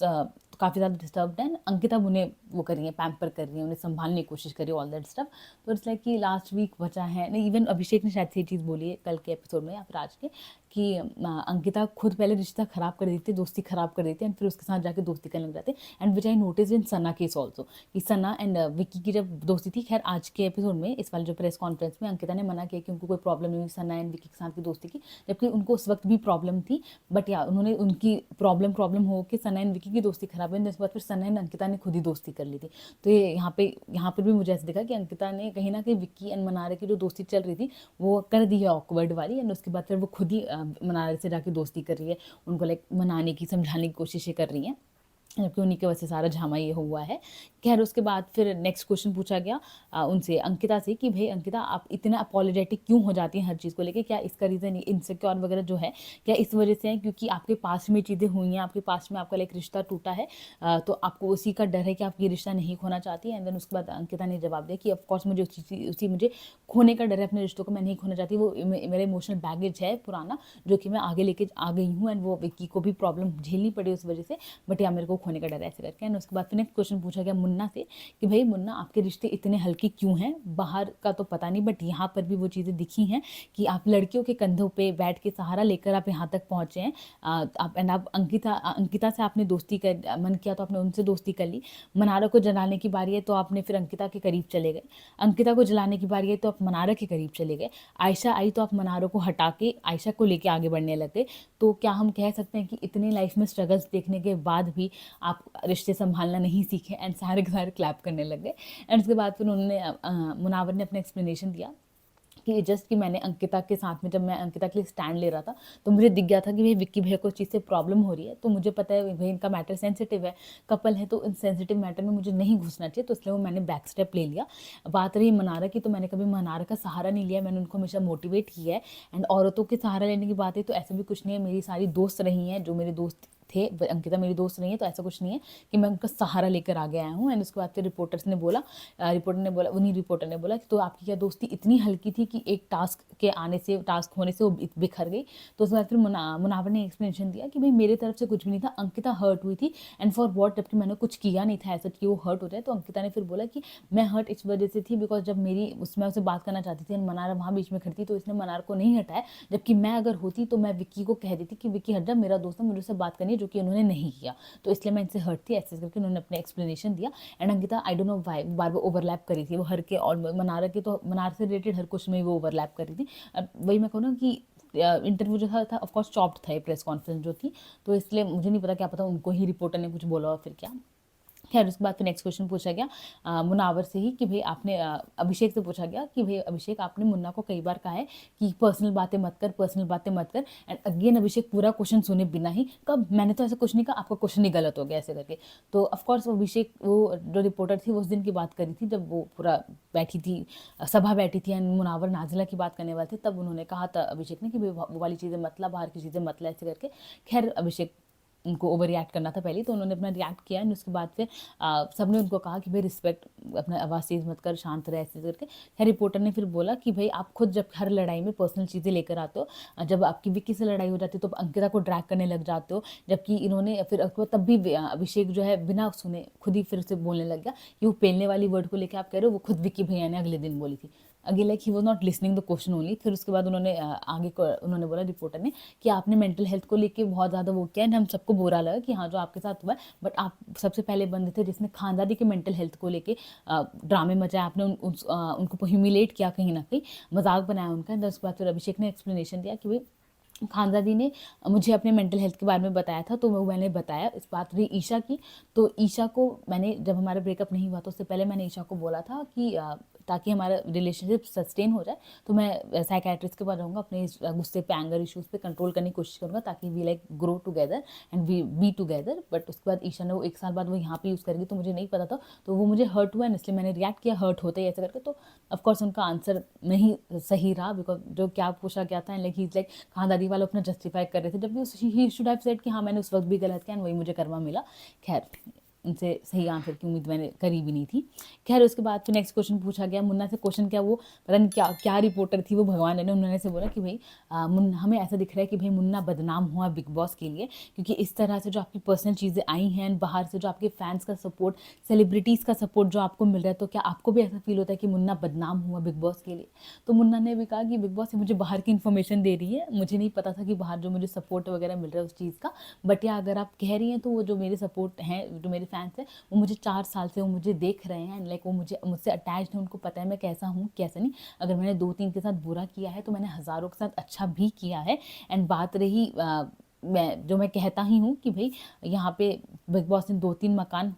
काफ़ी ज़्यादा डिस्टर्ब्ड है। अंकिता उन्हें वो कर रही है, पैम्पर कर रही है, उन्हें संभालने की कोशिश कर रही है, ऑल दैट स्टफ। तो इट्स लाइक कि लास्ट वीक बचा है नहीं, इवन अभिषेक ने शायद से ये चीज़ बोली है कल के एपिसोड में या फिर आज के, कि अंकिता खुद पहले रिश्ता खराब कर देती है, दोस्ती खराब कर देती है, एंड फिर उसके साथ जाके दोस्ती करने लग जाते हैं। And which I notice in Sana case also, कि सना एंड विक्की की जब दोस्ती थी, खैर आज के एपिसोड में इस वाले जो प्रेस कॉन्फ्रेंस में अंकिता ने मना किया कि उनको कोई प्रॉब्लम नहीं हुई सना एंड विक्की के साथ की दोस्ती की, जबकि उनको उस वक्त भी प्रॉब्लम थी, बट या उन्होंने उनकी प्रॉब्लम हो कि सना एंड विक्की की दोस्ती खराब है, उसके बाद फिर सना एंड अंकिता ने खुद ही दोस्ती कर ली थी। तो ये यहाँ पर भी मुझे ऐसे दिखा कि अंकिता ने कहीं ना कहीं विक्की एंड मनारा की जो दोस्ती चल रही थी वो कर दी है ऑकवर्ड वाली, एंड उसके बाद फिर वो खुद ही मनारा से जाके दोस्ती कर रही है, उनको लाइक मनाने की, समझाने की कोशिशें कर रही हैं, जबकि उन्हीं की वजह से सारा झामा ये हुआ है। खैर उसके बाद फिर नेक्स्ट क्वेश्चन पूछा गया उनसे, अंकिता से, कि भाई अंकिता आप इतना अपोलोजेटिक क्यों हो जाती हैं हर चीज़ को लेके, क्या इसका रीज़न इनसिक्योर वगैरह जो है क्या इस वजह से है क्योंकि आपके पास में चीज़ें हुई हैं, आपके पास में आपका लाइक रिश्ता टूटा है, तो आपको उसी का डर है कि आप ये रिश्ता नहीं खोना चाहती। एंड देन उसके बाद अंकिता ने जवाब दिया कि ऑफकोर्स मुझे उसी मुझे खोने का डर है, अपने रिश्तों को मैं नहीं खोना चाहती, वो मेरा इमोशनल बैगेज है पुराना जो कि मैं आगे लेके आ गई हूँ, एंड वो विक्की को भी प्रॉब्लम झेलनी पड़ी उस वजह से, बट या मेरे को खोने का डर है, ऐसे करके। एंड उसके बाद फिर नेक्स्ट क्वेश्चन पूछा गया मुन्ना से कि भाई मुन्ना आपके रिश्ते इतने हल्के क्यों हैं, बाहर का तो पता नहीं बट यहाँ पर भी वो चीज़ें दिखी हैं कि आप लड़कियों के कंधों पे बैठ के सहारा लेकर आप यहाँ तक पहुँचे हैं, आप अंकिता से आपने दोस्ती कर मन किया तो आपने उनसे दोस्ती कर ली, मनारा को जलाने की बारी है तो आपने फिर अंकिता के करीब चले गए, अंकिता को जलाने की बारी है तो आप मनारा के करीब चले गए, आयशा आई तो आप मनारा को हटा के आयशा को लेके आगे बढ़ने लग गए। तो क्या हम कह सकते हैं कि इतने लाइफ में स्ट्रगल्स देखने के बाद भी आप रिश्ते संभालना नहीं सीखे, एंड सारे के सारे क्लैप करने लग गए। एंड उसके बाद फिर उन्होंने मुनावर ने अपना एक्सप्लेनेशन दिया कि जस्ट कि मैंने अंकिता के साथ में, जब मैं अंकिता के लिए स्टैंड ले रहा था तो मुझे दिख गया था कि भाई विक्की भैया को चीज़ से प्रॉब्लम हो रही है, तो मुझे पता है भाई इनका मैटर सेंसिटिव है, कपल है, तो इन सेंसिटिव मैटर में मुझे नहीं घुसना चाहिए, तो इसलिए वो मैंने बैक स्टेप ले लिया। बात रही मनारा की, तो मैंने कभी मनारा का सहारा नहीं लिया, मैंने उनको हमेशा मोटिवेट किया है। एंड औरतों के सहारा लेने की बात है तो ऐसा भी कुछ नहीं है, मेरी सारी दोस्त रही हैं जो मेरे दोस्त थे, अंकिता मेरी दोस्त नहीं है, तो ऐसा कुछ नहीं है कि मैं उनका सहारा लेकर आ गया हूँ। एंड उसके बाद फिर रिपोर्टर ने बोला उन्हीं रिपोर्टर ने बोला कि तो आपकी क्या दोस्ती इतनी हल्की थी कि एक टास्क होने से वो बिखर गई। तो उसके बाद फिर मुनावर ने एक्सप्लेनेशन दिया कि भाई मेरे तरफ से कुछ भी नहीं था, अंकिता हर्ट हुई थी, एंड फॉर वॉट, जबकि मैंने कुछ किया नहीं था ऐसा कि वो हर्ट हो जाए। तो अंकिता ने फिर बोला कि मैं हर्ट इस वजह से थी बिकॉज जब मेरी उसमें उसे बात करना चाहती थी, मनारा वहाँ बीच में खड़ी थी, तो इसने मनार को नहीं हटाया, जबकि मैं अगर होती तो मैं विक्की को कह देती कि विक्की हट जा, मेरा दोस्त है, मुझे उससे बात करनी है, जो कि उन्होंने नहीं किया, तो इसलिए मैं इनसे हर्ट थी, ऐसे करके उन्होंने अपने एक्सप्लेनेशन दिया। And Ankita I don't know why bar bar overlap करी थी, वो हर के और मनारा के, तो मनार से रिलेटेड हर कुछ में वो ओवरलैप करी थी। वही मैं कहूँ ना कि इंटरव्यू जो था ऑफकोर्स चॉप्ड था ये प्रेस कॉन्फ्रेंस जो थी, तो इसलिए मुझे नहीं पता, क्या पता उनको ही रिपोर्टर ने कुछ बोला और फिर क्या। खैर उसके बाद फिर नेक्स्ट क्वेश्चन पूछा गया मुनावर से ही कि भाई आपने अभिषेक से पूछा गया कि भाई अभिषेक आपने मुन्ना को कई बार कहा है कि पर्सनल बातें मत कर, एंड अगेन अभिषेक पूरा क्वेश्चन सुने बिना ही, कब मैंने तो ऐसा कुछ नहीं कहा, आपका क्वेश्चन ही गलत हो गया ऐसे करके। तो ऑफकोर्स अभिषेक, वो जो रिपोर्टर थी वो उस दिन की बात करी थी जब वो पूरा सभा बैठी थी एंड मुनावर नाजिला की बात करने वाले थे, तब उन्होंने कहा था अभिषेक ने कि भाई वो वाली चीज़ें मतलब, बाहर की चीज़ें मतलब, ऐसे करके। खैर अभिषेक उनको ओवर रिएक्ट करना था पहले, तो उन्होंने अपना रिएक्ट किया, एंड उसके बाद फिर सबने उनको कहा कि भाई रिस्पेक्ट, अपना आवाज़ तेज मत कर, शांत रहे, ऐसे करके। खैर रिपोर्टर ने फिर बोला कि भाई आप खुद जब हर लड़ाई में पर्सनल चीज़ें लेकर आते हो, जब आपकी विक्की से लड़ाई हो जाती है तो अंकिता को ड्रैग करने लग जाते हो, जबकि इन्होंने फिर तब भी अभिषेक जो है बिना सुने खुद ही फिर से बोलने लग गया कि वो पेलने वाली वर्ड को लेकर आप कह रहे हो, वो खुद विक्की भैया ने अगले दिन बोली थी। अगे like he was not listening the question only. फिर उसके बाद उन्होंने बोला रिपोर्टर ने कि आपने मेंटल हेल्थ को लेके बहुत ज़्यादा वो किया, एंड हम सबको बुरा लगा कि हाँ जो आपके साथ हुआ है, बट आप सबसे पहले बंदे थे जिसने खानदादी के मेंटल हेल्थ को लेके ड्रामे मचाए, आपने उनको ह्यूमिलेट किया, कहीं ना कहीं मजाक बनाया उनका। उसके बाद फिर अभिषेक ने एक्सप्लेनेशन दिया कि भाई खानदादी ने मुझे अपने मेंटल हेल्थ के बारे में बताया था, तो मैंने बताया। इस बात रही ईशा की, तो ईशा को मैंने, जब हमारा ब्रेकअप नहीं हुआ तो उससे पहले मैंने ईशा को बोला था कि ताकि हमारा रिलेशनशिप सस्टेन हो जाए, तो मैं साइकेट्रिस्ट के पास रहूँगा, अपने गुस्से पे, एंगर इश्यूज़ पे कंट्रोल करने की कोशिश करूँगा, ताकि we like grow together and we be together. But उसके बाद ईशा ने वो 1 साल बाद वो यहाँ पे यूज़ करेगी, तो मुझे नहीं पता था, तो वो मुझे हर्ट हुआ, इसलिए मैंने रिएक्ट किया हर्ट होते ही ऐसे करके। तो ऑफकोर्स उनका आंसर नहीं सही रहा, बिकॉज जो क्या पूछा गया था, लाइक ही लाइक खानदारी वाले अपना जस्टिफाई कर रहे थे, जबकि ही शुड हैव सेड कि हाँ मैंने उस वक्त भी गलत किया, वही मुझे कर्मा मिला। खैर, उनसे सही आंसर की उम्मीद मैंने करी भी नहीं थी। खैर, उसके बाद फिर नेक्स्ट क्वेश्चन पूछा गया मुन्ना से। क्वेश्चन क्या, वो पता नहीं क्या रिपोर्टर थी वो, भगवान ने, उन्होंने से बोला कि भाई मुन्ना, हमें ऐसा दिख रहा है कि भाई मुन्ना बदनाम हुआ बिग बॉस के लिए, क्योंकि इस तरह से जो आपकी पर्सनल चीज़ें आई हैं, बाहर से जो आपके फैंस का सपोर्ट, सेलिब्रिटीज़ का सपोर्ट जो आपको मिल रहा है, तो क्या आपको भी ऐसा फील होता है कि मुन्ना बदनाम हुआ बिग बॉस के लिए? तो मुन्ना ने भी कहा कि बिग बॉस मुझे बाहर की इन्फॉर्मेशन दे रही है, मुझे नहीं पता था कि बाहर जो मुझे सपोर्ट वगैरह मिल रहा है उस चीज़ का, बट या अगर आप कह रही हैं तो वो जो मेरे सपोर्ट हैं, जो मेरे फैंस हैं, वो मुझे 4 साल से वो मुझे देख रहे हैं, लाइक वो मुझसे अटैच्ड हैं, उनको पता है मैं कैसा हूँ कैसा नहीं। अगर मैंने 2-3 के साथ बुरा किया है तो मैंने हज़ारों के साथ अच्छा भी किया है। एंड बात रही मैं कहता ही हूँ कि भाई यहाँ पे बिग बॉस ने 2-3 मकान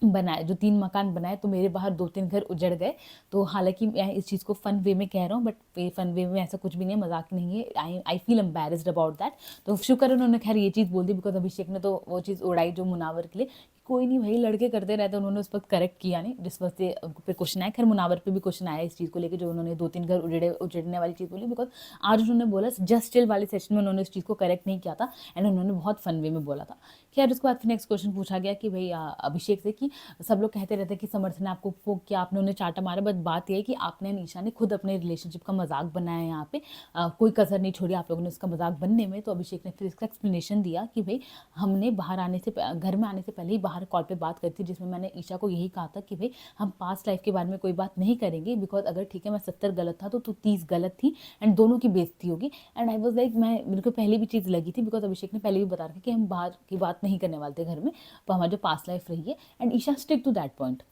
बनाए, जो 3 मकान बनाए, तो मेरे बाहर 2-3 घर उजड़ गए। तो हालांकि मैं इस चीज़ को फ़न वे में कह रहा हूँ, बट फ़न वे में ऐसा कुछ भी नहीं है, मजाक नहीं है। I feel embarrassed about that. तो शुक्र उन्होंने खैर ये चीज़ बोल दी, बिकॉज अभिषेक ने तो वो चीज़ उड़ाई जो मुनावर के लिए, कोई नहीं भाई, लड़के करते रहते, उन्होंने उस वक्त करेक्ट किया नहीं जिस वक्त से पे क्वेश्चन आया। खैर, मुनावर पे भी क्वेश्चन आया इस चीज़ को लेकर, जो उन्होंने 2-3 घर उजड़ने वाली चीज़ बोली, बिकॉज आज उन्होंने बोला जस्ट चिल वाले सेशन में उन्होंने इस चीज़ को करेक्ट नहीं किया था, एंड उन्होंने बहुत फन वे में बोला था। खैर, उसके बाद फिर नेक्स्ट क्वेश्चन पूछा गया कि भाई अभिषेक से, कि सब लोग कहते रहते हैं कि समर्थ ने आपको पोक किया, आपने उन्हें चाटा मारा, बट बात यह है कि आपने, निशा ने खुद अपने रिलेशनशिप का मजाक बनाया यहाँ पे, कोई कसर नहीं छोड़ी आप लोगों ने उसका मजाक बनने में। तो अभिषेक ने फिर इसका एक्सप्लेनेशन दिया कि भाई हमने बाहर आने से, घर में आने से पहले ही बाहर कॉल पे बात करी थी, जिसमें मैंने ईशा को यही कहा था कि भाई हम पास्ट लाइफ के बारे में कोई बात नहीं करेंगे, बिकॉज अगर ठीक है मैं 70 गलत था तो तू 30 गलत थी, एंड दोनों की बेइज्जती होगी। एंड आई वॉज लाइक, मेरे को पहले भी चीज़ लगी थी, बिकॉज अभिषेक ने पहले भी बता रखा कि हम बाहर की बात नहीं करने वाले थे घर में, तो हमारी जो पास्ट लाइफ रही है, and Esha stick to that point.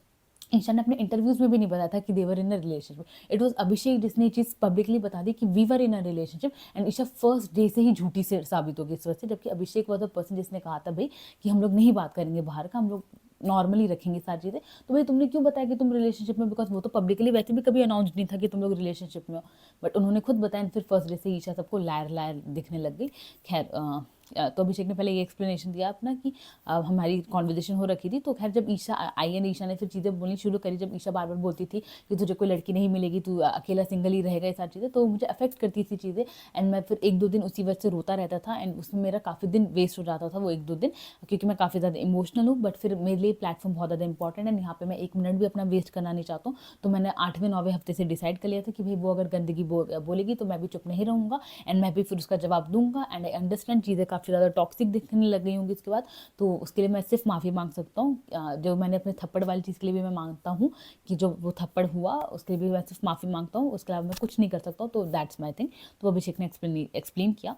Esha ने अपने इंटरव्यूज में भी नहीं बताया था कि they were in a relationship, it was Abhishek जिसने ये चीज़ पब्लिकली बता दी कि we were in a relationship, and Esha first day से ही झूठी से साबित होगी इस वजह से, जबकि अभिषेक वॉज द पर्सन जिसने कहा था भाई कि हम लोग नहीं बात करेंगे बाहर का, हम लोग नॉर्मली रखेंगे सारी चीज़ें। तो भाई तुमने क्यों बताया कि तुम रिलेशनशिप में, बिकॉज वो तो पब्लिकली वैसे भी कभी अनाउंस नहीं था कि तुम लोग रिलेशनशिप में हो, बट उन्होंने खुद बताया, फिर फर्स्ट डे से ईशा सबको लायर लायर दिखने लग गई। खैर, तो अभिषेक ने पहले ये एक्सप्लेनेशन दिया अपना कि हमारी कॉन्वर्जेशन हो रखी थी, तो खैर जब ईशा आई एंड ईशा ने फिर चीज़ें बोलनी शुरू करी, जब ईशा बार बार बोलती थी कि तुझे कोई लड़की नहीं मिलेगी, तू अकेला सिंगल ही रहेगा, ये सारी चीज़ें तो मुझे अफेक्ट करती थी चीज़ें, एंड मैं फिर 1-2 दिन उसी वजह से रोता रहता था, एंड उसमें मेरा काफ़ी दिन वेस्ट हो जाता था वो 1-2 दिन, क्योंकि मैं काफ़ी ज़्यादा इमोशनल हूँ। बट फिर मेरे लिए प्लेटफॉर्म बहुत ज़्यादा इंपॉर्टेंट है, यहाँ पे मैं 1 मिनट भी अपना वेस्ट करना नहीं चाहता हूँ। तो मैंने 8वें-9वें हफ्ते से डिसाइड कर लिया था कि भाई वो अगर गंदगी बोलेगी तो मैं भी चुप नहीं रहूँगा, एंड मैं भी फिर उसका जवाब दूंगा। एंड आई अंडरस्टैंड चीज़ें काफ़ी ज़्यादा टॉक्सिक दिखने लग गई होंगी इसके बाद, तो उसके लिए मैं सिर्फ माफ़ी मांग सकता हूँ। जो मैंने अपने थप्पड़ वाली चीज़ के लिए भी मैं मांगता हूँ कि जो वो थप्पड़ हुआ उसके लिए भी मैं सिर्फ माफ़ी मांगता हूँ, उसके अलावा मैं कुछ नहीं कर सकता हूँ। तो दैट्स माई थिंग। तो अभिषेक ने एक्सप्लेन किया।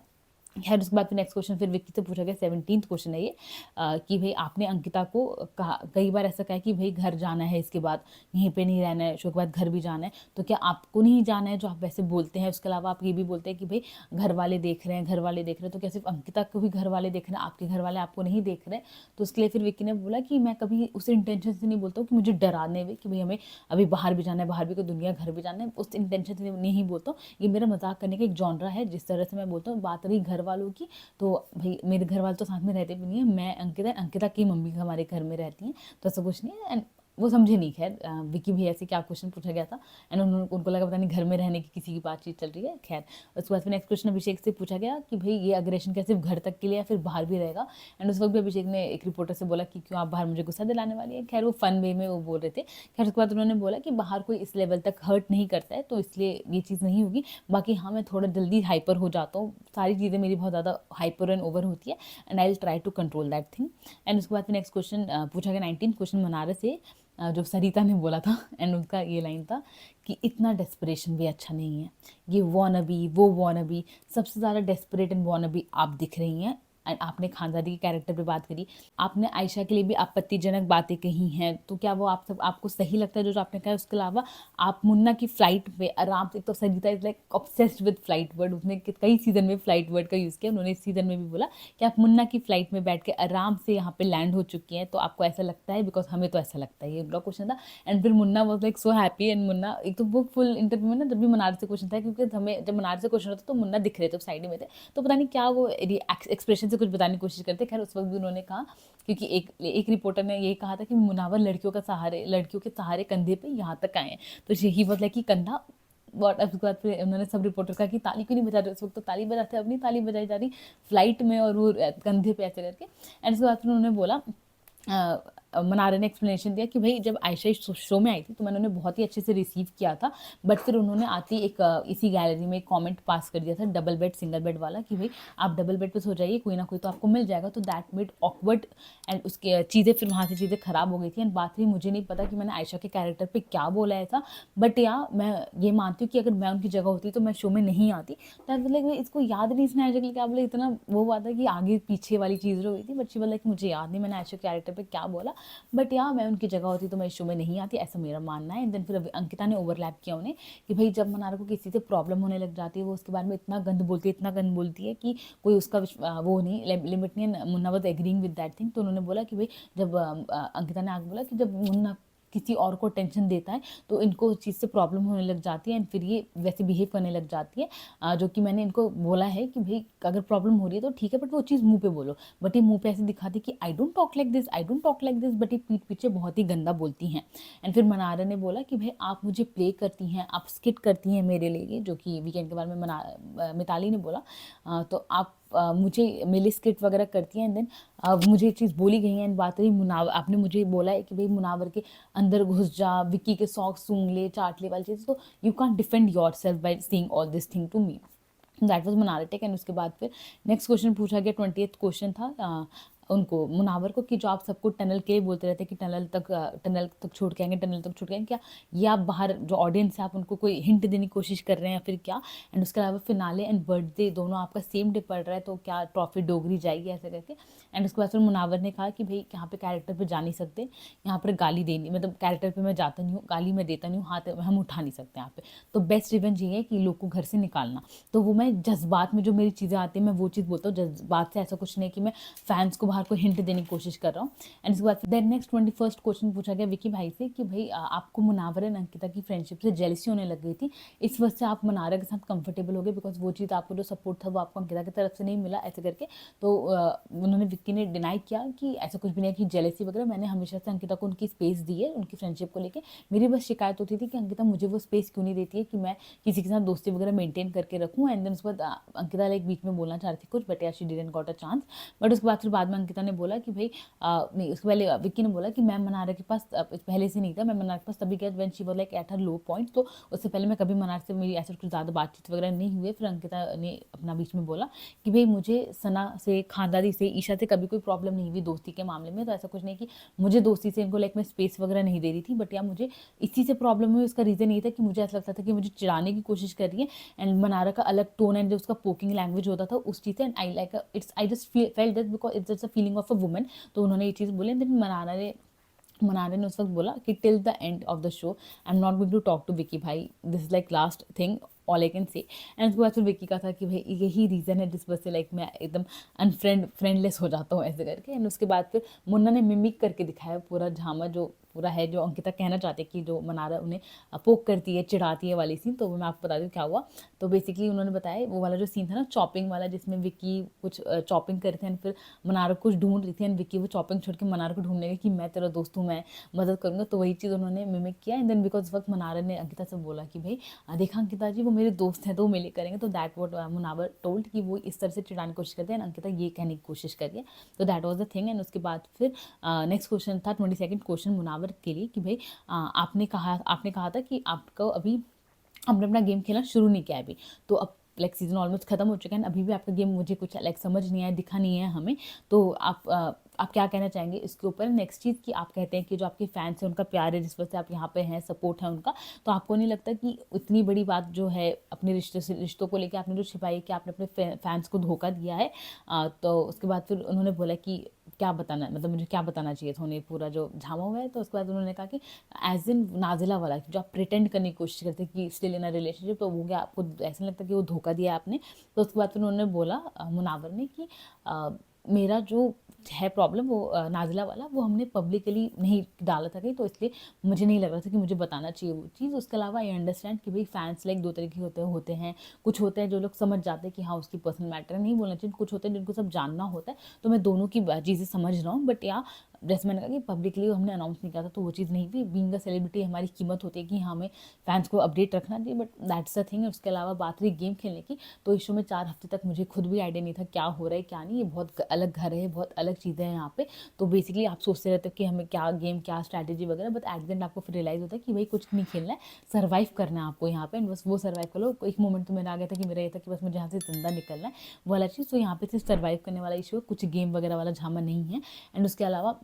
खैर, उसके बाद फिर नेक्स्ट क्वेश्चन फिर विक्की से पूछा गया, 17th क्वेश्चन है ये, कि भाई आपने अंकिता को कहा, कई बार ऐसा कहा कि भाई घर जाना है, इसके बाद यहीं पे नहीं रहना है, शो के बाद घर भी जाना है, तो क्या आपको नहीं जाना है जो आप वैसे बोलते हैं? उसके अलावा आप ये भी बोलते हैं कि भाई घर वाले देख रहे हैं, घर वाले देख रहे हैं, तो क्या सिर्फ अंकिता को भी घर वाले देख रहे हैं, आपके घर वाले आपको नहीं देख रहे हैं? तो उसके लिए फिर विक्की ने बोला कि मैं कभी उस इंटेंशन से नहीं बोलता हूँ कि मुझे डराने में कि भाई हमें अभी बाहर भी जाना है, बाहर भी कोई दुनिया, घर भी जाना है, उस इंटेंशन से नहीं बोलता हूँ। ये मेरा मजाक करने का एक जॉनरा है जिस तरह से मैं बोलता हूँ। बात रही घर वालों की, तो भाई मेरे घर वाले तो साथ में रहते भी नहीं है, मैं अंकिता की मम्मी हमारे घर में रहती हैं, तो ऐसा कुछ नहीं है। एंड वो समझे नहीं। खैर, विकी भैया से क्या क्वेश्चन पूछा गया था, एंड उनको लगा पता नहीं घर में रहने की किसी की बातचीत चल रही है। खैर, उसके बाद फिर नेक्स्ट क्वेश्चन अभिषेक से पूछा गया कि भाई ये अग्रेशन क्या सिर्फ घर तक के लिए या फिर बाहर भी रहेगा? एंड उस वक्त भी अभिषेक ने एक रिपोर्टर से बोला कि क्यों आप बाहर मुझे गुस्सा दिलाने वाली है। खैर, वो फन वे में वो बोल रहे थे। खैर, उसके बाद उन्होंने बोला कि बाहर कोई इस लेवल तक हर्ट नहीं करता है, तो इसलिए ये चीज़ नहीं होगी। बाकी हाँ, मैं थोड़ा जल्दी हाइपर हो जाता हूँ, सारी चीज़ें मेरी बहुत ज़्यादा हाइपर एंड ओवर होती है, and I will try to control that thing. And उसके बाद फिर नेक्स्ट क्वेश्चन पूछा गया, 19th क्वेश्चन मनारस से, जो सरिता ने बोला था, एंड उनका ये लाइन था कि इतना डेस्परेशन भी अच्छा नहीं है, ये वॉनबी वो वॉनबी, सबसे ज़्यादा डेस्परेट एंड वॉनबी आप दिख रही हैं, एंड आपने खानदादी के कैरेक्टर पे बात करी, आपने आयशा के लिए भी आपत्तिजनक बातें कही हैं, तो क्या वो आप सब आपको सही लगता है जो आपने कहा? उसके अलावा आप मुन्ना की फ्लाइट पे आराम से, तो Sangeeta is like obsessed with flight word, उसने कई सीजन में फ्लाइट वर्ड का यूज़ किया, उन्होंने इस सीजन में भी बोला कि आप मुन्ना की फ्लाइट में बैठ के आराम से यहाँ पे लैंड हो चुकी हैं, तो आपको ऐसा लगता है? बिकॉज हमें तो ऐसा लगता है, ये बड़ा क्वेश्चन था। एंड फिर Munna was like so happy, and Munna एक तो वो फुल इंटरव्यू में ना जब भी मनार से क्वेश्चन था, क्योंकि हमें जब मनार से क्वेश्चन होता तो मुन्ना दिख रहे थे, साइड में थे, तो पता नहीं क्या वो एक्सप्रेशन से कुछ बताने की कोशिश करते। खैर उस वक्त भी उन्होंने कहा, क्योंकि एक रिपोर्टर ने ये कहा था कि मुनावर लड़कियों के सहारे कंधे पे यहाँ तक आए हैं, तो ही वाज लाइक कि कंधा बहुत। अब उसके बाद फिर उन्होंने सब रिपोर्टर कहा कि ताली क्यों नहीं बजा रहे, उस वक्त तो ताली बजाते, अब नहीं ताली बजाई जा रही फ्लाइट में और वो कंधे पे ऐसे करके। एंड उसके बाद फिर उन्होंने बोला, मनारा ने एक्सप्लेनेशन दिया कि भाई जब आयशा इस शो में आई थी तो मैंने उन्हें बहुत ही अच्छे से रिसीव किया था, बट फिर उन्होंने आती इसी गैलरी में एक कमेंट पास कर दिया था डबल बेड सिंगल बेड वाला, कि भाई आप डबल बेड पे सो जाइए, कोई ना कोई तो आपको मिल जाएगा, तो दैट मेड ऑकवर्ड। एंड उसके चीज़ें फिर वहाँ से चीज़ें ख़राब हो गई थी। एंड बात रही, मुझे नहीं पता कि मैंने आयशा के कैरेक्टर पर क्या बोला ऐसा, बट या मैं ये मानती हूँ कि अगर मैं उनकी जगह होती तो मैं शो में नहीं आती। तो मतलब इसको याद नहीं, इसने आयशा के लिए क्या बोला, इतना वो बात है कि आगे पीछे वाली चीज़ जो हुई थी, बट शी बोला कि मुझे याद नहीं मैंने आयशा के कैरेक्टर पर क्या बोला, बट या मैं उनकी जगह होती तो मैं इस शो में नहीं आती, ऐसा मेरा मानना है। एंड देन फिर अंकिता ने ओवरलैप किया उन्हें कि भाई जब मनारा को किसी से प्रॉब्लम होने लग जाती है, वो उसके बारे में इतना गंद बोलती है कि कोई उसका वो नहीं, लिमिट नहीं है। Munna was agreeing with that thing, तो उन्होंने बोला कि भाई जब अंकिता ने आगे बोला कि जब मुन्ना किसी और को टेंशन देता है तो इनको उस चीज़ से प्रॉब्लम होने लग जाती है, एंड फिर ये वैसे बिहेव करने लग जाती है, जो कि मैंने इनको बोला है कि भाई अगर प्रॉब्लम हो रही है तो ठीक है, बट वो चीज़ मुंह पे बोलो, बट ये मुंह पे ऐसे दिखाती कि I don't talk like this, I don't talk like this, but ये पीठ पीछे बहुत ही गंदा बोलती हैं। एंड फिर मनारा ने बोला कि भाई आप मुझे प्ले करती हैं, आप स्किट करती हैं मेरे लिए, जो कि वीकेंड के बारे में मिताली ने बोला, तो आप मुझे मेरे स्किट वगैरह करती हैं। एंड देन मुझे ये चीज़ बोली गई है। एंड बात रही मुनावर, आपने मुझे बोला है कि भाई मुनावर के अंदर घुस जा, विक्की के सॉक्स सूंघ ले, चाट ले वाली चीज़, तो you can defend yourself by seeing all this thing to me. That was Mannara take. And उसके बाद फिर नेक्स्ट क्वेश्चन पूछा गया, 20th क्वेश्चन था उनको मुनावर को, कि जो आप सबको टनल के लिए बोलते रहते हैं कि टनल तक छोड़ के आएंगे, टनल तक छोड़ के आएंगे, क्या ये आप बाहर जो ऑडियंस है आप उनको कोई हिंट देने की कोशिश कर रहे हैं या फिर क्या? एंड उसके अलावा फिनाले एंड बर्थडे दोनों आपका सेम डे पड़ रहा है, तो क्या ट्रॉफी डोगरी जाएगी ऐसे करके? एंड उसके बाद फिर मुनावर ने कहा कि भाई यहाँ पे कैरेक्टर पे जा नहीं सकते, यहाँ पर गाली देनी, मतलब कैरेक्टर पे मैं जाता नहीं हूँ, गाली मैं देता नहीं हूँ, हाथ हम उठा नहीं सकते यहाँ पे, तो बेस्ट रिवेंज ये है कि लोग को घर से निकालना। तो वो मैं जज्बात में जो मेरी चीज़ें आती हैं मैं वो चीज़ बोलता हूँ, जज्बात से ऐसा कुछ नहीं कि मैं फैंस को बाहर को हिंट देने की कोशिश कर रहा हूँ। एंड इसके बाद देन नेक्स्ट 21st क्वेश्चन पूछा गया विकी भाई से कि भाई आपको मुनावर एंड अंकिता की फ्रेंडशिप से जेलसी होने लग गई थी, इस वजह से आप मनारा के साथ कंफर्टेबल हो गए, बिकॉज वो चीज़ आपको जो सपोर्ट था वो आपको अंकिता की तरफ से नहीं मिला ऐसे करके। तो उन्होंने विक्की ने डिनाई किया कि ऐसा कुछ भी नहीं है कि जेलसी वगैरह, मैंने हमेशा से अंकिता को उनकी स्पेस दी है उनकी फ्रेंडशिप को लेकर। मेरी बस शिकायत होती थी कि अंकिता मुझे वो स्पेस क्यों नहीं देती है कि मैं किसी के साथ दोस्ती वगैरह मेंटेन करके रखूँ। एंड देन उसके बाद अंकिता लाइक बीच में बोलना चाह रही थी कुछ, बट या she didn't got a chance. But उसके बाद फिर बाद में अंकिता ने बोला कि भाई नहीं, उसके पहले विक्की ने बोला कि मैं मनारा के पास पहले से नहीं था, मैं मनारा के पास तभी गया when she was like at her low point, तो उससे पहले मैं कभी मनारा से मेरी ऐसा कुछ ज़्यादा बातचीत वगैरह नहीं हुई। फिर अंकिता ने अपना बीच में बोला कि भाई मुझे सना से, खानदादी से, ईशा से कभी कोई प्रॉब्लम नहीं हुई दोस्ती के मामले में, तो ऐसा कुछ नहीं कि मुझे दोस्ती से इनको लाइक मैं स्पेस वगैरह नहीं दे रही थी, बट या मुझे इसी से प्रॉब्लम हुई। उसका रीज़न ये था कि मुझे ऐसा लगता था कि मुझे चिढ़ाने की कोशिश कर रही है, एंड मनारा का अलग टोन एंड जो उसका पोकिंग लैंग्वेज होता था उस चीज़ से, and I just felt that because it's just a feeling of a woman. तो उन्होंने ये चीज़ बोली। देन मनारा ने उस वक्त बोला कि till the end of the show I am not going to talk to Vicky भाई, this is like last thing all I can say. And उसके बाद फिर विक्की का था कि भाई यही रीज़न है जिस वजह से लाइक मैं एकदम फ्रेंडलेस हो जाता हूँ ऐसे करके। एंड उसके बाद फिर मुन्ना ने मिमिक करके दिखाया पूरा ड्रामा जो पूरा है, जो अंकिता कहना चाहते कि जो मनारा उन्हें पोक करती है, चिढ़ाती है वाली सीन, तो वो मैं आपको बता दूँ क्या हुआ। तो बेसिकली उन्होंने बताया वो वाला जो सीन था ना चॉपिंग वाला, जिसमें विक्की कुछ चॉपिंग कर रही थी एंड फिर मनारा कुछ ढूंढ रही थी, एंड विक्की वो चॉपिंग छोड़ के मनारा को ढूंढने गई कि मैं तेरा दोस्त हूँ, मैं मदद करूँगा, तो वही चीज़ उन्होंने मिमिक किया। एंड देन बिकॉज उस वक्त मनारा ने अंकिता से बोला कि भाई देखा अंकिता जी वो मेरे दोस्त हैं तो वो मिले करेंगे, तो दैट वॉट मुनावर टोल्ड कि वो इस तरह से चिढ़ाने की कोशिश करते हैं, अंकिता ये कहने की कोशिश करिए, तो that was the thing. And उसके बाद फिर नेक्स्ट क्वेश्चन था 22nd क्वेश्चन मुनावर के लिए कि भाई आपने कहा था कि आपको अभी आपने अपना गेम खेलना शुरू नहीं किया है अभी, तो अब लाइक सीजन ऑलमोस्ट खत्म हो चुका है, अभी भी आपका गेम मुझे कुछ लाइक समझ नहीं आया, दिखा नहीं है हमें, तो आप क्या कहना चाहेंगे इसके ऊपर? नेक्स्ट चीज़ कि आप कहते हैं कि जो आपके फैंस हैं उनका प्यार है, जिस वजह से आप यहाँ पे हैं, सपोर्ट है उनका, तो आपको नहीं लगता कि इतनी बड़ी बात जो है अपने रिश्तों को लेकर आपने जो छिपाई कि आपने अपने फैंस को धोखा दिया है? तो उसके बाद फिर उन्होंने बोला कि क्या बताना, मतलब मुझे क्या बताना चाहिए था उन्हें, पूरा जो झामा हुआ है। तो उसके बाद उन्होंने कहा कि एज इन नाजिला वाला, जो आप प्रिटेंड करने की कोशिश करते कि स्टिल इन अ रिलेशनशिप, तो वो क्या आपको ऐसा नहीं लगता कि वो धोखा दिया आपने? तो उसके बाद फिर उन्होंने बोला मुनावर ने कि मेरा जो है प्रॉब्लम वो नाजिला वाला, वो हमने पब्लिकली नहीं डाला था कहीं, तो इसलिए मुझे नहीं लग रहा था कि मुझे बताना चाहिए वो चीज़। उसके अलावा आई अंडरस्टैंड कि भाई फैंस लाइक दो तरीके होते हैं। कुछ होते हैं जो लोग समझ जाते हैं कि हाँ उसकी पर्सनल मैटर नहीं बोलना चाहिए, कुछ होते हैं जिनको सब जानना होता है। तो मैं दोनों की चीज़ें समझ रहा हूँ, बट या जैसे मैंने कहा कि पब्लिकली हमने अनाउंस नहीं किया था, तो वो चीज़ नहीं थी। बीइंग अ सेलिब्रिटी हमारी कीमत होती है कि हाँ हमें फैंस को अपडेट रखना चाहिए, बट दैट्स द थिंग। उसके अलावा बात रही गेम खेलने की, तो इस शो में 4 हफ्ते तक मुझे खुद भी आइडिया नहीं था क्या हो रहा है क्या नहीं। ये बहुत अलग घर है, बहुत अलग चीज़ें हैं यहाँ पे। तो बेसिकली आप सोचते रहते हो कि हमें क्या गेम, क्या स्ट्रैटेजी वगैरह, बट एट द एंड आपको फिर रियलाइज़ होता है कि भाई कुछ नहीं खेलना है, सर्वाइव करना है आपको यहाँ पे, एंड बस वो सर्वाइव कर लो। एक मोमेंट तो मेरा आ गया था कि मेरा ये था कि बस मुझे यहाँ से जिंदा निकलना है, वो वाला चीज़। तो यहाँ पे सिर्फ सर्वाइव करने वाला इशू है, कुछ गेम वगैरह वाला झामा नहीं है। एंड उसके अलावा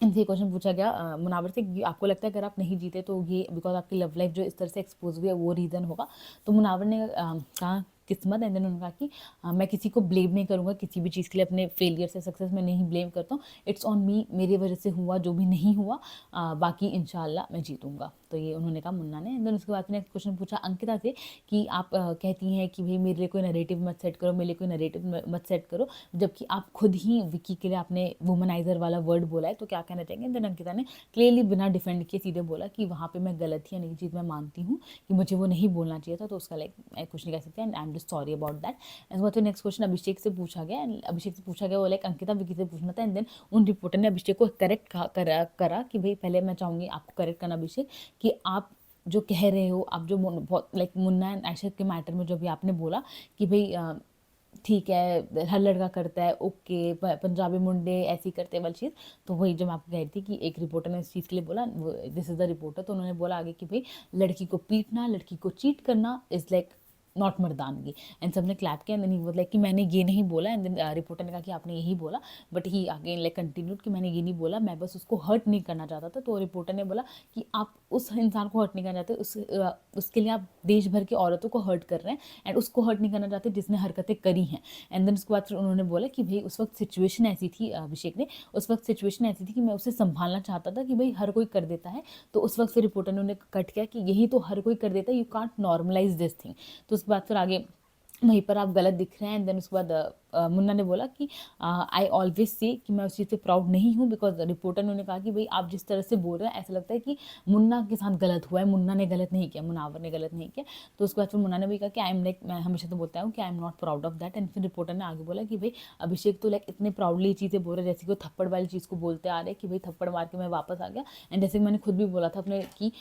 इनसे क्वेश्चन पूछा गया मुनावर से कि आपको लगता है अगर आप नहीं जीते तो ये बिकॉज आपकी लव लाइफ जो इस तरह से एक्सपोज हुई है वो रीज़न होगा? तो मुनावर ने कहा किस्मत। एंड देन उन्होंने कहा कि मैं किसी को ब्लेम नहीं करूँगा किसी भी चीज़ के लिए, अपने फेलियर से सक्सेस में नहीं ब्लेम करता हूँ। इट्स ऑन मी, मेरी वजह से हुआ जो भी नहीं हुआ, बाकी इंशाल्लाह मैं जीतूंगा। तो ये उन्होंने कहा मुन्ना ने। एंड देन उसके बाद नेक्स्ट क्वेश्चन पूछा अंकिता से कि आप कहती हैं कि भाई मेरे लिए कोई नरेटिव मत सेट करो, मेरे लिए कोई नरेटिव मत सेट करो, जबकि आप खुद ही विक्की के लिए आपने वुमनाइजर वाला वर्ड बोला है, तो क्या कहना चाहेंगे? देन अंकिता ने क्लियरली बिना डिफेंड किए सीधे बोला कि वहाँ पे मैं गलत थी, नहीं चीज़ मैं मानती हूँ कि मुझे वो नहीं बोलना चाहिए था, तो उसका लाइक मैं कुछ नहीं कह सकती and I am just sorry about that. And तो नेक्स्ट क्वेश्चन अभिषेक से पूछा गया, एंड अभिषेक से पूछा गया वो लाइक अंकिता विक्की से पूछना था। एंड देन उन रिपोर्टर ने अभिषेक को करेक्ट करा कि भाई पहले मैं चाहूँगी आपको करेक्ट करना अभिषेक, कि आप जो कह रहे हो, आप जो बहुत लाइक मुन्ना एंड आयशा के मैटर में जो भी आपने बोला कि भाई ठीक है हर लड़का करता है, ओके, पंजाबी मुंडे ऐसे ही करते हैं वाली चीज़। तो वही जो मैं आपको कह रही थी कि एक रिपोर्टर ने इस चीज़ के लिए बोला, दिस इज़ द रिपोर्टर, तो उन्होंने बोला आगे कि भाई लड़की को पीटना, लड़की को चीट करना इज़ लाइक नॉट मर्दानगी। एंड सबने क्लैप किया। And then he was like कि मैंने ये नहीं बोला। एंड देन रिपोर्टर ने कहा कि आपने यही बोला, but he again like continued कि मैंने ये नहीं बोला, मैं बस उसको हर्ट नहीं करना चाहता था। तो रिपोर्टर ने बोला कि आप उस इंसान को हर्ट नहीं करना चाहते, उसके लिए आप देश भर की औरतों को हर्ट कर रहे हैं, एंड उसको हर्ट नहीं करना चाहते जिसने हरकतें करी हैं। एंड देन उसके बाद फिर उन्होंने बोला कि भाई उस वक्त सिचुएशन ऐसी थी, अभिषेक ने, उस वक्त सिचुएशन ऐसी थी कि मैं उसे संभालना चाहता था कि भाई हर कोई कर देता है। तो उस वक्त फिर रिपोर्टर ने उन्हें कट किया कि यही तो हर कोई कर देता है, you can't normalise this thing. तो उसके बाद फिर आगे वहीं पर आप गलत दिख रहे हैं। एंड देन उसके बाद मुन्ना ने बोला कि आई ऑलवेज से कि मैं उस चीज़ पे प्राउड नहीं हूँ, बिकॉज रिपोर्टर ने उन्हें कहा कि भाई आप जिस तरह से बोल रहे हैं ऐसा लगता है कि मुन्ना के साथ गलत हुआ है, मुन्ना ने गलत नहीं किया, मुनावर ने गलत नहीं किया। तो उसके बाद फिर मुन्ना ने भी कहा कि आई एम लाइक, मैं हमेशा तो बोलता हूँ कि आई am not proud of that. And फिर रिपोर्टर ने आगे बोला कि भाई अभिषेक तो लाइक इतने प्राउडली चीज़ें बोल रहे हैं जैसे कि वो थप्पड़ वाली चीज़ को बोलते आ रहे हैं कि भाई थप्पड़ मार के मैं वापस आ गया। एंड जैसे मैंने खुद भी बोला था अपने कि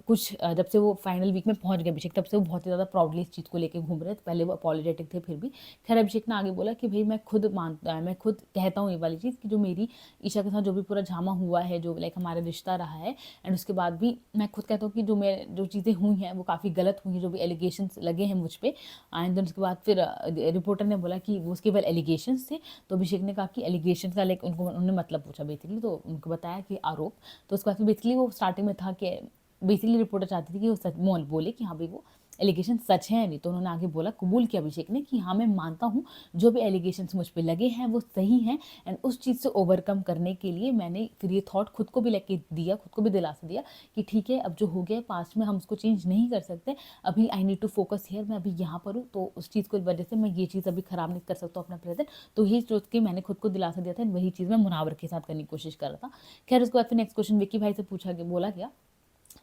कुछ जब से वो फाइनल वीक में पहुंच गए अभिषेक, तब से वो बहुत ही ज़्यादा प्राउडली इस चीज़ को लेके घूम रहे थे। पहले वो अपॉलोजेटिक थे फिर भी। खैर अभिषेक ने आगे बोला कि भाई मैं खुद कहता हूँ ये वाली चीज़ कि जो मेरी ईशा के साथ जो भी पूरा झामा हुआ है, जो लाइक हमारा रिश्ता रहा है, एंड उसके बाद भी मैं खुद कहता हूँ कि जो चीज़ें हुई हैं वो काफ़ी गलत हुई हैं, जो भी एलिगेशन लगे हैं मुझ पर। एंड देन उसके बाद फिर रिपोर्टर ने बोला कि वो केवल एलिगेशन थे। तो अभिषेक ने कहा कि एलिगेशन का लाइक उन्होंने मतलब पूछा बेसिकली, तो उनको बताया कि आरोप। तो उसके बाद फिर बेसिकली वो स्टार्टिंग में था कि बेसिकली रिपोर्टर चाहती थी कि वो सच बोले कि हाँ भाई वो एलिगेशन सच है नहीं। तो उन्होंने आगे बोला, कबूल किया अभिषेक ने कि हाँ मैं मानता हूँ जो भी एलिगेशन मुझ पे लगे हैं वो सही हैं, एंड उस चीज़ से ओवरकम करने के लिए मैंने फिर ये थॉट खुद को भी लेके दिया, खुद को भी दिलासा दिया कि ठीक है अब जो हो गया पास्ट में हम उसको चेंज नहीं कर सकते, अभी I need to focus here, मैं अभी यहाँ पर हूँ, तो उस चीज़ की वजह से मैं ये चीज़ अभी ख़राब नहीं कर सकता अपना प्रेजेंट। तो यही सोच के मैंने खुद को दिलासा दिया था, वही चीज़ मैं मुनावर के साथ करने की कोशिश कर रहा था। खैर उसके बाद फिर नेक्स्ट क्वेश्चन विक्की भाई से पूछा गया, बोला गया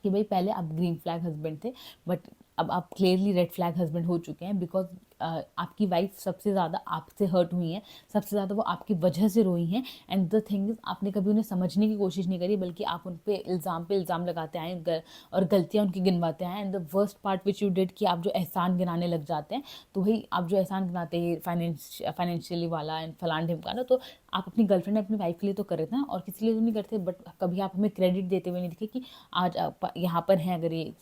कि भाई पहले आप ग्रीन फ्लैग हस्बैंड थे, बट अब आप क्लियरली रेड फ्लैग हस्बैंड हो चुके हैं, बिकॉज आपकी वाइफ सबसे ज़्यादा आपसे हर्ट हुई हैं, सबसे ज़्यादा वो आपकी वजह से रोई हैं। एंड द थिंग इज़ आपने कभी उन्हें समझने की कोशिश नहीं करी, बल्कि आप उन पे इल्ज़ाम लगाते आए और गलतियाँ उनकी गिनवाते आए। And the worst part which you did कि आप जो एहसान गिनाने लग जाते हैं, तो वही आप जो एहसान गिनाते हैं फाइनेंशियली वाला एंड फलान ढिमकाना, तो आप अपनी गर्लफ्रेंड अपनी वाइफ के लिए तो कर रहे थे और किसी लिए तो नहीं करते, बट कभी आप हमें क्रेडिट देते हुए नहीं दिखे कि आज आप यहाँ पर हैं अगर ये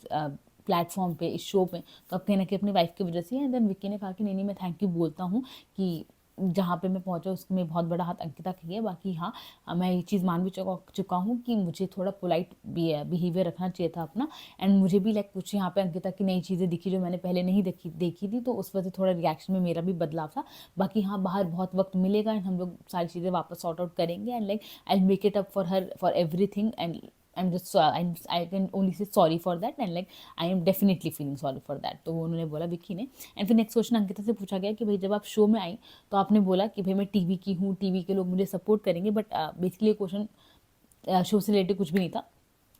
प्लेटफॉर्म पे, इस शो पे, तो अब कहीं ना कहीं अपनी वाइफ की वजह से है। एंड देन विक्की ने कहा कि नहीं मैं थैंक यू बोलता हूँ कि जहाँ पे मैं पहुँचा उसमें बहुत बड़ा हाथ अंकिता का ही है। बाकी हाँ, मैं ये चीज़ मान भी चुका हूँ कि मुझे थोड़ा पोलाइट बिहेवियर रखना चाहिए था अपना। एंड मुझे भी लाइक कुछ यहाँ पे अंकिता की नई चीज़ें दिखी जो मैंने पहले नहीं देखी थी, तो उस वजह से थोड़ा रिएक्शन में मेरा भी बदलाव था। बाकी हाँ, बाहर बहुत वक्त मिलेगा एंड हम लोग सारी चीज़ें वापस सॉर्ट आउट करेंगे and like I make it up for her for everything and I can only say sorry for that and like I am definitely feeling sorry for that। तो उन्होंने बोला विक्की ने। एंड फिर नेक्स्ट क्वेश्चन अंकिता से पूछा गया कि भाई जब आप शो में आई तो आपने बोला कि भाई मैं टीवी की हूँ, टीवी के लोग मुझे सपोर्ट करेंगे, बट बेसिकली क्वेश्चन शो से रिलेटेड कुछ भी नहीं था।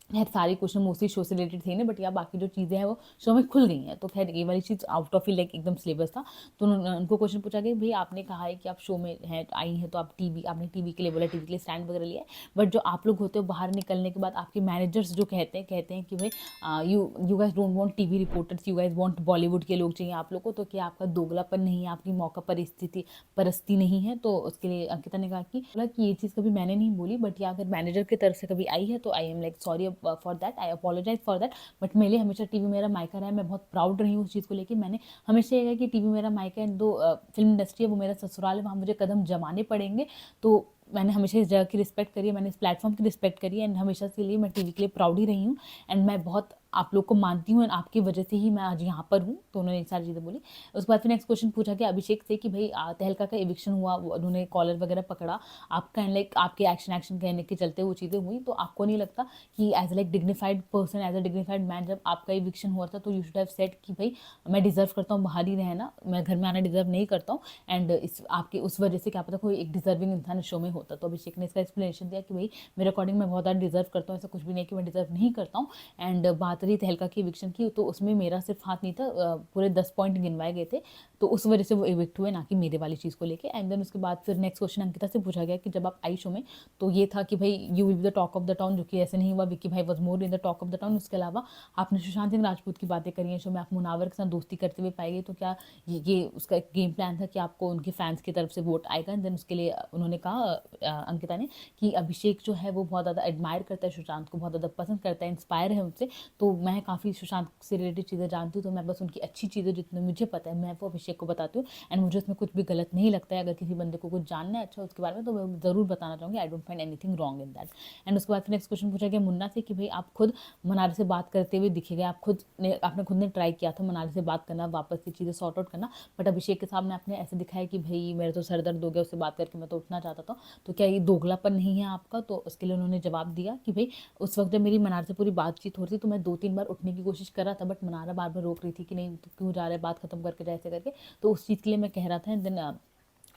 खैर सारे क्वेश्चन मोस्टली शो से रिलेटेड थे ना, बट या बाकी जो चीज़ें हैं वो शो में खुल गई हैं। तो खैर ये वाली चीज़ आउट ऑफ ही लाइक एकदम सिलेबस था। तो उनको क्वेश्चन पूछा गया भाई आपने कहा है कि आप शो में हैं आई हैं तो आपने टीवी के लिए बोला, टीवी के लिए स्टैंड वगैरह लिया है, बट जो आप लोग होते हो बाहर निकलने के बाद आपके मैनेजर्स जो कहते हैं कि भाई you guys don't want TV reporters, you guys want Bollywood के लोग चाहिए आप लोग को, तो क्या आपका दोगलापन नहीं है, आपकी मौका परस्ती नहीं है? तो उसके लिए अंकिता ने कहा कि ये चीज़ कभी मैंने नहीं बोली, बट या अगर मैनेजर की तरफ से कभी आई है तो I am like sorry for that, I apologise for that. But मेरे लिए हमेशा टीवी मेरा मायका रहा है, मैं बहुत प्राउड रही हूँ उस चीज़ को लेकर। मैंने हमेशा ये कहा कि टीवी मेरा मायका है, दो फिल्म इंडस्ट्री है वो मेरा ससुराल है, वहाँ मुझे कदम जमाने पड़ेंगे। तो मैंने हमेशा इस जगह की रिस्पेक्ट करी है, मैंने इस प्लेटफॉर्म की रिस्पेक्ट करी है एंड हमेशा से लिए मैं टीवी के लिए प्राउड ही रही हूँ एंड मैं बहुत आप लोग को मानती हूँ एंड आपकी वजह से ही मैं आज यहाँ पर हूँ। तो उन्होंने सारी चीज़ें बोली। उसके बाद फिर नेक्स्ट क्वेश्चन पूछा गया अभिषेक से कि भाई तहलका का एविक्शन हुआ, उन्होंने कॉलर वगैरह पकड़ा, आपका लाइक आपके एक्शन कहने के चलते वो चीज़ें हुई, तो आपको नहीं लगता कि as like dignified person, as a dignified man जब आपका एविक्शन हुआ था तो यू शुड हैव सेड कि भाई मैं डिजर्व करता हूँ बाहर ही रहना, मैं घर में आना डिजर्व नहीं करता हूँ एंड इस आपके उस वजह से क्या पता कोई एक डिजर्विंग इंसान शो में होता। तो अभिषेक ने इसका एक्सप्लेनेशन दिया कि भाई मेरे अकॉर्डिंग मैं बहुत ज़्यादा डिजर्व करता हूँ, ऐसा कुछ भी नहीं कि मैं डिजर्व नहीं करता हूँ। एंड बात रही तहलका की एविक्शन की, तो उसमें मेरा सिर्फ हाथ नहीं था, पूरे 10 पॉइंट गिनवाए गए थे, तो उस वजह से वो एविक्ट हुए, ना कि मेरे वाली चीज़ को लेके। एंड देन उसके बाद फिर नेक्स्ट क्वेश्चन अंकिता से पूछा गया कि जब आप आई शो में तो ये था कि भाई you will be the talk of the town, जो कि ऐसे नहीं हुआ, विक्की भाई was more in the talk of the town. उसके अलावा आपने सुशांत सिंह राजपूत की बातें करी हैं शो में, आप मुनावर के साथ दोस्ती करते हुए पाए गए, तो क्या ये उसका एक गेम प्लान था कि आपको उनके फैंस की तरफ से वोट आएगा? एंड देन उसके लिए उन्होंने कहा अंकिता ने कि अभिषेक जो है वो बहुत ज़्यादा एडमायर करता है सुशांत को, बहुत ज़्यादा पसंद करता है, इंस्पायर है उनसे, तो मैं काफ़ी सुशांत से रिलेटेड चीज़ें जानती हूँ, तो मैं बस उनकी अच्छी चीज़ें जितनी मुझे पता है मैं वो अभिषेक को बताती हूँ एंड मुझे उसमें कुछ भी गलत नहीं लगता है। अगर किसी बंदे को कुछ जानना है अच्छा उसके बारे में तो मैं ज़रूर बताना चाहूँगी, I don't find anything wrong in that. And उसके बाद फिर नेक्स्ट क्वेश्चन पूछा गया मुन्ना से कि भाई आप खुद मनाली से बात करते हुए दिखे गए, आपने खुद ने ट्राई किया था मनाली से बात करना, वापस की चीज़ें सॉर्ट आउट करना, बट अभिषेक के सामने आपने ऐसे दिखाया कि भाई मेरा तो सर दर्द हो गया उससे बात करके, मैं तो उठना चाहता था, तो क्या ये दोगलापन नहीं है आपका? तो उसके लिए उन्होंने जवाब दिया कि भाई उस वक्त जब मेरी मनार से पूरी बातचीत हो रही थी तो मैं 2-3 बार उठने की कोशिश कर रहा था, बट मनारा बार बार रोक रही थी कि नहीं तो क्यों जा रहा है, बात खत्म करके जैसे करके, तो उस चीज़ के लिए मैं कह रहा था। And then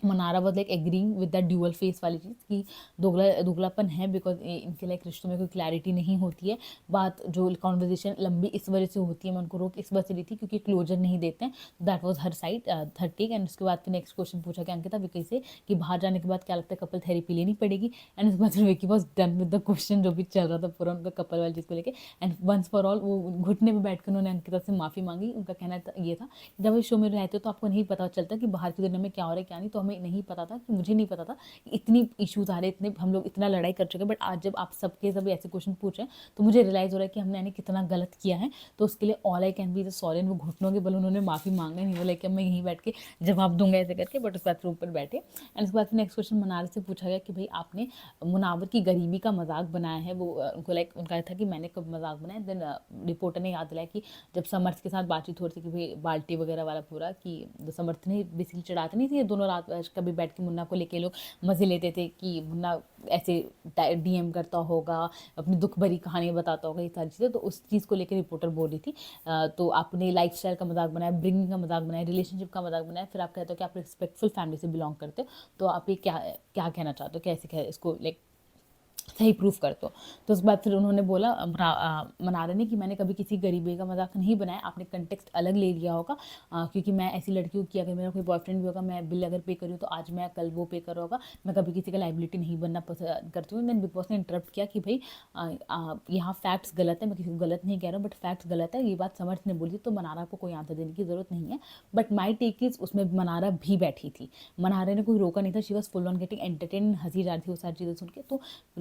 Mannara was like agreeing with that dual face वाली चीज़ कि दोगलापन है, बिकॉज इनके लाइक रिश्तों में कोई क्लैरिटी नहीं होती है, बात जो कॉन्वर्जेशन लंबी इस वजह से होती है, मैं उनको रोक इस वजह से ली थी क्योंकि क्लोजर नहीं देते हैं। That was her side third take. And उसके बाद फिर नेक्स्ट क्वेश्चन पूछा गया अंकिता विकी से कि बाहर जाने के बाद क्या लगता है कपल थेरेपी लेनी पड़ेगी? एंड उसके बाद फिर Vicky was done with the question जो भी चल रहा था पूरा उनका कपल वाली चीज़ को लेकर। एंड वंस फॉर ऑल वो घुटने पर बैठ कर उन्होंने अंकिता से माफ़ी मांगी। उनका कहना ये था जब इस शो में रहते तो आपको नहीं पता चलता कि बाहर की दुनिया में क्या हो रहा है क्या नहीं, तो हमें नहीं पता था, मुझे नहीं पता था कि इतनी इश्यूज आ रहे, इतने हम लोग इतना लड़ाई कर चुके हैं, बट आज जब आप सबके सब ऐसे क्वेश्चन पूछ रहे हैं तो मुझे रियलाइज़ हो रहा है कि हमने यानी कितना गलत किया है। तो उसके लिए all I can be the sorry. वो घुटनों के बल उन्होंने माफ़ी मांगा, नहीं बोला कि मैं यहीं बैठ के जवाब दूंगा ऐसे करके, बट उसके बाद ऊपर बैठे। एंड उसके बाद नेक्स्ट क्वेश्चन मनार से पूछा गया कि भाई आपने मुनावर की गरीबी का मजाक बनाया है, वो उनको लाइक उनका था कि मैंने कब मजाक बनाया। देन रिपोर्टर ने याद दिलाया कि जब समर्थ के साथ बातचीत हो रही थी कि भाई बाल्टी वगैरह वाला पूरा कि समर्थ ने बेसिकली चढ़ाते नहीं थे दोनों रात कभी बैठ के मुन्ना को लेके लोग मज़े लेते थे कि मुन्ना ऐसे डीएम करता होगा, अपनी दुख भरी कहानी बताता होगा, ये सारी चीज़ें, तो उस चीज़ को लेकर रिपोर्टर बोल रही थी। तो आपने लाइफस्टाइल का मजाक बनाया, ब्रिंगिंग का मजाक बनाया, रिलेशनशिप का मजाक बनाया, फिर आप कहते हो कि आप रिस्पेक्टफुल फैमिली से बिलोंग करते हो, तो आप ये क्या क्या कहना चाहते हो, कैसे इसको लाइक सही प्रूफ कर तो उसके बाद फिर उन्होंने बोला मनारा ने कि मैंने कभी किसी गरीबी का मजाक नहीं बनाया, आपने कंटेक्स्ट अलग ले लिया होगा, क्योंकि मैं ऐसी लड़की हूँ कि अगर मेरा कोई बॉयफ्रेंड भी होगा, मैं बिल अगर पे करूँ तो आज मैं कल वो पे कर होगा, मैं कभी किसी का लाइबिलिटी नहीं बनना पसंद करती हूँ। देन बिग बॉस ने इंटरप्ट किया कि भाई यहाँ फैक्ट्स गलत है, मैं किसी को गलत नहीं कह रहा हूँ, बट फैक्ट्स गलत है, ये बात समर्थ ने बोली, तो मनारा को कोई आंसर देने की जरूरत नहीं है। बट माई टेक इज उसमें मनारा भी बैठी थी, मनारा ने कोई रोका नहीं था, she was full on getting entertain, हंसी जा रही थी वो सारी चीज़ें सुन के। तो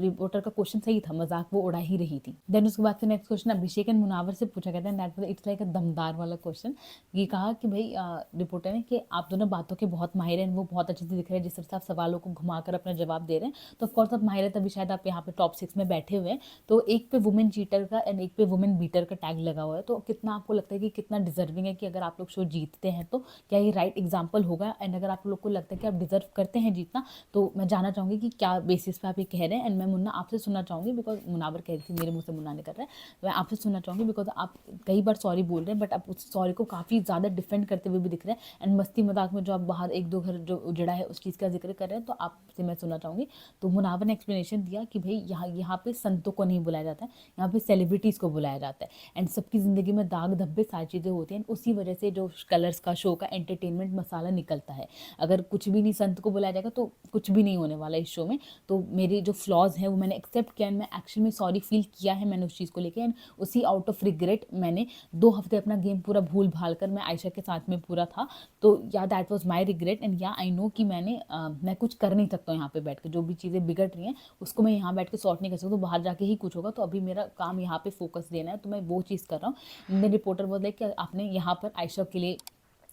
रिपोर्टर का क्वेश्चन सही था, मजाक वो उड़ा ही रही थी। देन उसके बाद फिर next question Abhishek and Munawar से पूछा गया था, दैट वाज इट्स लाइक अ दमदार वाला क्वेश्चन। ये कहा कि भाई रिपोर्टर ने कि आप दोनों बातों के बहुत माहिर हैं, वो बहुत अच्छे से दिख रहे हैं जिस तरह से आप सवालों को घुमाकर अपना जवाब दे रहे हैं, तो ऑफकोर्स आप माहिर है, तभी शायद आप यहाँ पे टॉप 6 में बैठे हुए हैं। तो एक पे वुमेन चीटर का एंड एक पे वुमेन बीटर का टैग लगा हुआ है, तो कितना आपको लगता है कि कितना डिजर्विंग है कि अगर आप लोग शो जीतते हैं तो क्या ये राइट एग्जाम्पल होगा? एंड अगर आप लोग को लगता है कि आप डिजर्व करते हैं जीतना, तो मैं जानना चाहूँगी कि क्या बेसिस पे आप ये कह रहे हैं। एंड मैं मुन्ना आपसे सुनना चाहूँगी, बिकॉज मुनावर कह रही थी, मेरे मुँह से मुन्ना नहीं कर रहा है, मैं आपसे सुनना चाहूँगी बिकॉज आप कई बार सॉरी बोल रहे हैं, बट आप उस सॉरी को काफ़ी ज़्यादा डिफेंड करते हुए भी दिख रहे हैं। एंड मस्ती मजाक में जो आप बाहर एक दो घर जो उजड़ा है उस चीज़ का जिक्र कर रहे हैं, तो आपसे मैं सुनना चाहूँगी। तो मुनावर ने एक्सप्लेनेशन दिया कि भाई यहाँ पे संतों को नहीं बुलाया जाता है, यहाँ पे सेलिब्रिटीज़ को बुलाया जाता है। एंड सबकी ज़िंदगी में दाग धब्बे सारी चीज़ें होती हैं, उसी वजह से जो कलर्स का शो का एंटरटेनमेंट मसाला निकलता है। अगर कुछ भी नहीं संत को बुलाया जाएगा तो कुछ भी नहीं होने वाला इस शो में। तो मेरे जो फ्लॉज हैं वो मैंने एक्सेप्ट किया, मैं एक्चुअल में सॉरी फील किया है मैंने उस चीज़ को लेकर। एंड उसी आउट ऑफ रिग्रेट मैंने 2 हफ्ते अपना गेम पूरा भूल भाल कर मैं आयशा के साथ में पूरा था। तो या that was my regret, and या आई नो कि मैं कुछ कर नहीं सकता हूँ यहाँ पे बैठ के, जो भी चीज़ें बिगड़ रही हैं उसको मैं यहाँ बैठ के सॉर्ट नहीं कर सकता, तो बाहर जाके ही कुछ होगा। तो अभी मेरा काम यहाँ पे फोकस देना है, तो मैं वो चीज़ कर रहा हूँ। मेरे रिपोर्टर बोले कि आपने यहाँ पर आयशा के लिए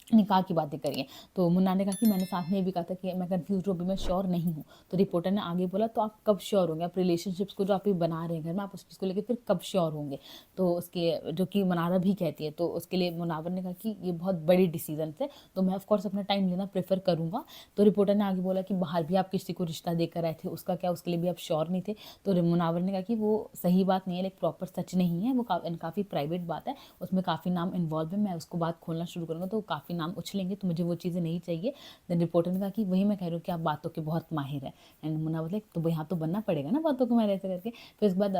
निकाह की बातें करी हैं। तो मुन्ना ने कहा कि मैंने साथ में ये भी कहा था कि मैं कंफ्यूज हूँ, अभी मैं श्योर नहीं हूँ। तो रिपोर्टर ने आगे बोला, तो आप कब श्योर होंगे? आप रिलेशनशिप्स को जो आप ये बना रहे हैं घर में, आप उस चीज़ को लेकर फिर कब श्योर होंगे? तो उसके जो कि मनारा भी कहती है, तो उसके लिए मुनावर ने कहा कि ये बहुत बड़ी डिसीजन है, तो मैं ऑफकोर्स अपना टाइम लेना प्रेफर करूँगा। तो रिपोर्टर ने आगे बोला कि बाहर भी आप किसी को रिश्ता देकर आए थे, उसका क्या, उसके लिए भी आप श्योर नहीं थे? तो मुनावर ने कहा कि वो सही बात नहीं है, लाइक प्रॉपर सच नहीं है, वो काफ़ी प्राइवेट बात है, उसमें काफ़ी नाम इन्वॉल्व है, मैं उसको बात खोलना शुरू करूँगा तो काफ़ी नाम उछलेंगे, तो मुझे वो चीज़ें नहीं चाहिए। देन रिपोर्टर ने कहा कि वही मैं कह रही हूँ कि आप बातों के बहुत माहिर हैं। एंड मुन्ना बोले तो यहाँ तो बनना पड़ेगा ना बातों को माहिर ऐसे करके। फिर उसके बाद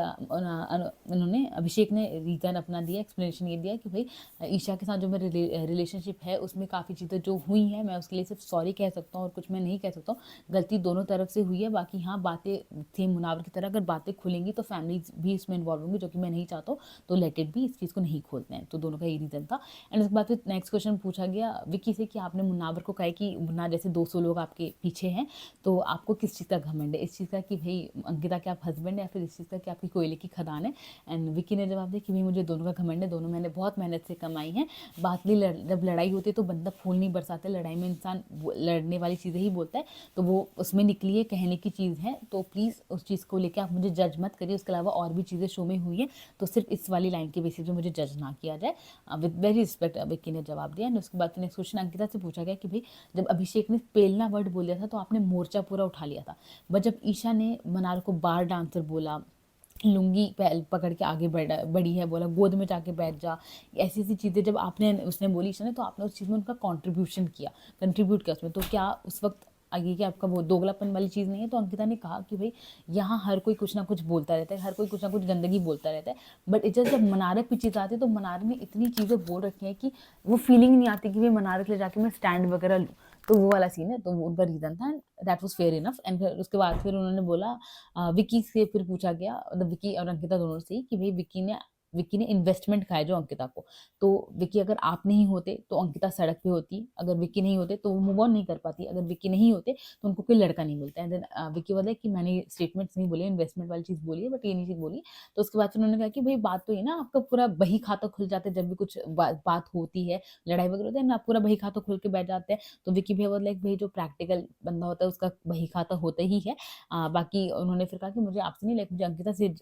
उन्होंने अभिषेक ने रीज़न अपना दिया, एक्सप्लेनेशन ये दिया कि भाई ईशा के साथ जो मेरे रिलेशनशिप है उसमें काफ़ी चीज़ें जो हुई हैं, मैं उसके लिए सिर्फ सॉरी कह सकता हूँ और कुछ मैं नहीं कह सकता हूँ। गलती दोनों तरफ से हुई है, बाकी हाँ बातें थी मुनावर की तरह, अगर बातें खुलेंगी तो फैमिली भी इसमें इन्वॉल्व होंगी, जो कि मैं नहीं चाहता हूँ, तो लेट इट भी, इस चीज़ को नहीं खोलते हैं। तो दोनों का ये रीज़न था। एंड उसके बाद फिर नेक्स्ट क्वेश्चन पूछा गया विकी से कि आपने मुनावर को कहा कि मुन्ना जैसे 200 लोग आपके पीछे हैं, तो आपको किस चीज़ का घमंड है? इस चीज़ का कि भाई अंकिता के आप हस्बैंड है, या फिर इस चीज़ का कि आपकी कोयले की खदान है? एंड विकी ने जवाब दिया कि भाई मुझे दोनों का घमंड है, दोनों मैंने बहुत मेहनत से कमाई है। बात भी जब लड़ाई होती है तो बंदा फूल नहीं बरसाता, लड़ाई में इंसान लड़ने वाली चीज़ें ही बोलता है, तो वो उसमें निकली है, कहने की चीज़ है। तो प्लीज़ उस चीज़ को लेकर आप मुझे जज मत करिए, उसके अलावा और भी चीज़ें शो में हुई हैं, तो सिर्फ इस वाली लाइन के बेसिस पे मुझे जज ना किया जाए। विद वेरी रिस्पेक्ट विक्की ने जवाब दिया। एंड उसके बाद नेक्स्ट क्वेश्चन अंकिता से पूछा गया कि भाई जब अभिषेक ने पेलना वर्ड बोल दिया था तो आपने मोर्चा पूरा उठा लिया था, बट जब ईशा ने मनार को बार डांसर बोला, लुंगी पकड़ के आगे बढ़ी है, बोला गोद में जाके बैठ जा, ऐसी ऐसी चीज़ें जब आपने उसने बोली ईशा ने, तो आपने उस चीज़ में उनका कंट्रीब्यूट किया उसमें, तो क्या उस वक्त आगे कि आपका वो दोगलापन वाली चीज़ नहीं है? तो अंकिता ने कहा कि भाई यहाँ हर कोई कुछ ना कुछ बोलता रहता है, हर कोई कुछ ना कुछ गंदगी बोलता रहता है, बट इट जब मनारे पीछे जाते हैं तो मनारे ने इतनी चीज़ें बोल रखी हैं कि वो फीलिंग नहीं आती कि भाई मनारे ले जाके मैं स्टैंड वगैरह लूँ, तो वो वाला सीन है। तो उनका रीज़न था, that was fair enough. And फिर उसके बाद फिर उन्होंने बोला विकी से फिर पूछा गया, मतलब विकी और अंकिता दोनों से ही, कि भाई विकी ने इन्वेस्टमेंट खाया जो अंकिता को, तो विकी अगर आप नहीं होते तो अंकिता सड़क पे होती, अगर विकी नहीं होते तो वो मूव ऑन नहीं कर पाती, अगर विकी नहीं होते तो उनको कोई लड़का नहीं मिलता। एंड देन विकी बोला कि मैंने स्टेटमेंट्स नहीं बोले, इन्वेस्टमेंट वाली चीज़ बोली है, बट ये नहीं चीज़ बोली। तो उसके बाद फिर उन्होंने कहा कि भाई बात तो ये ना, आपका पूरा बही खाता खुल जाता है जब भी कुछ बात होती है, लड़ाई वगैरह होती है ना, पूरा बही खाता खुल के बैठ जाते हैं। तो विकी भैया बोला भाई जो प्रैक्टिकल बंदा होता है उसका बही खाता होता ही है। बाकी उन्होंने फिर कहा कि मुझे आपसे नहीं, लाइक मुझे अंकिता से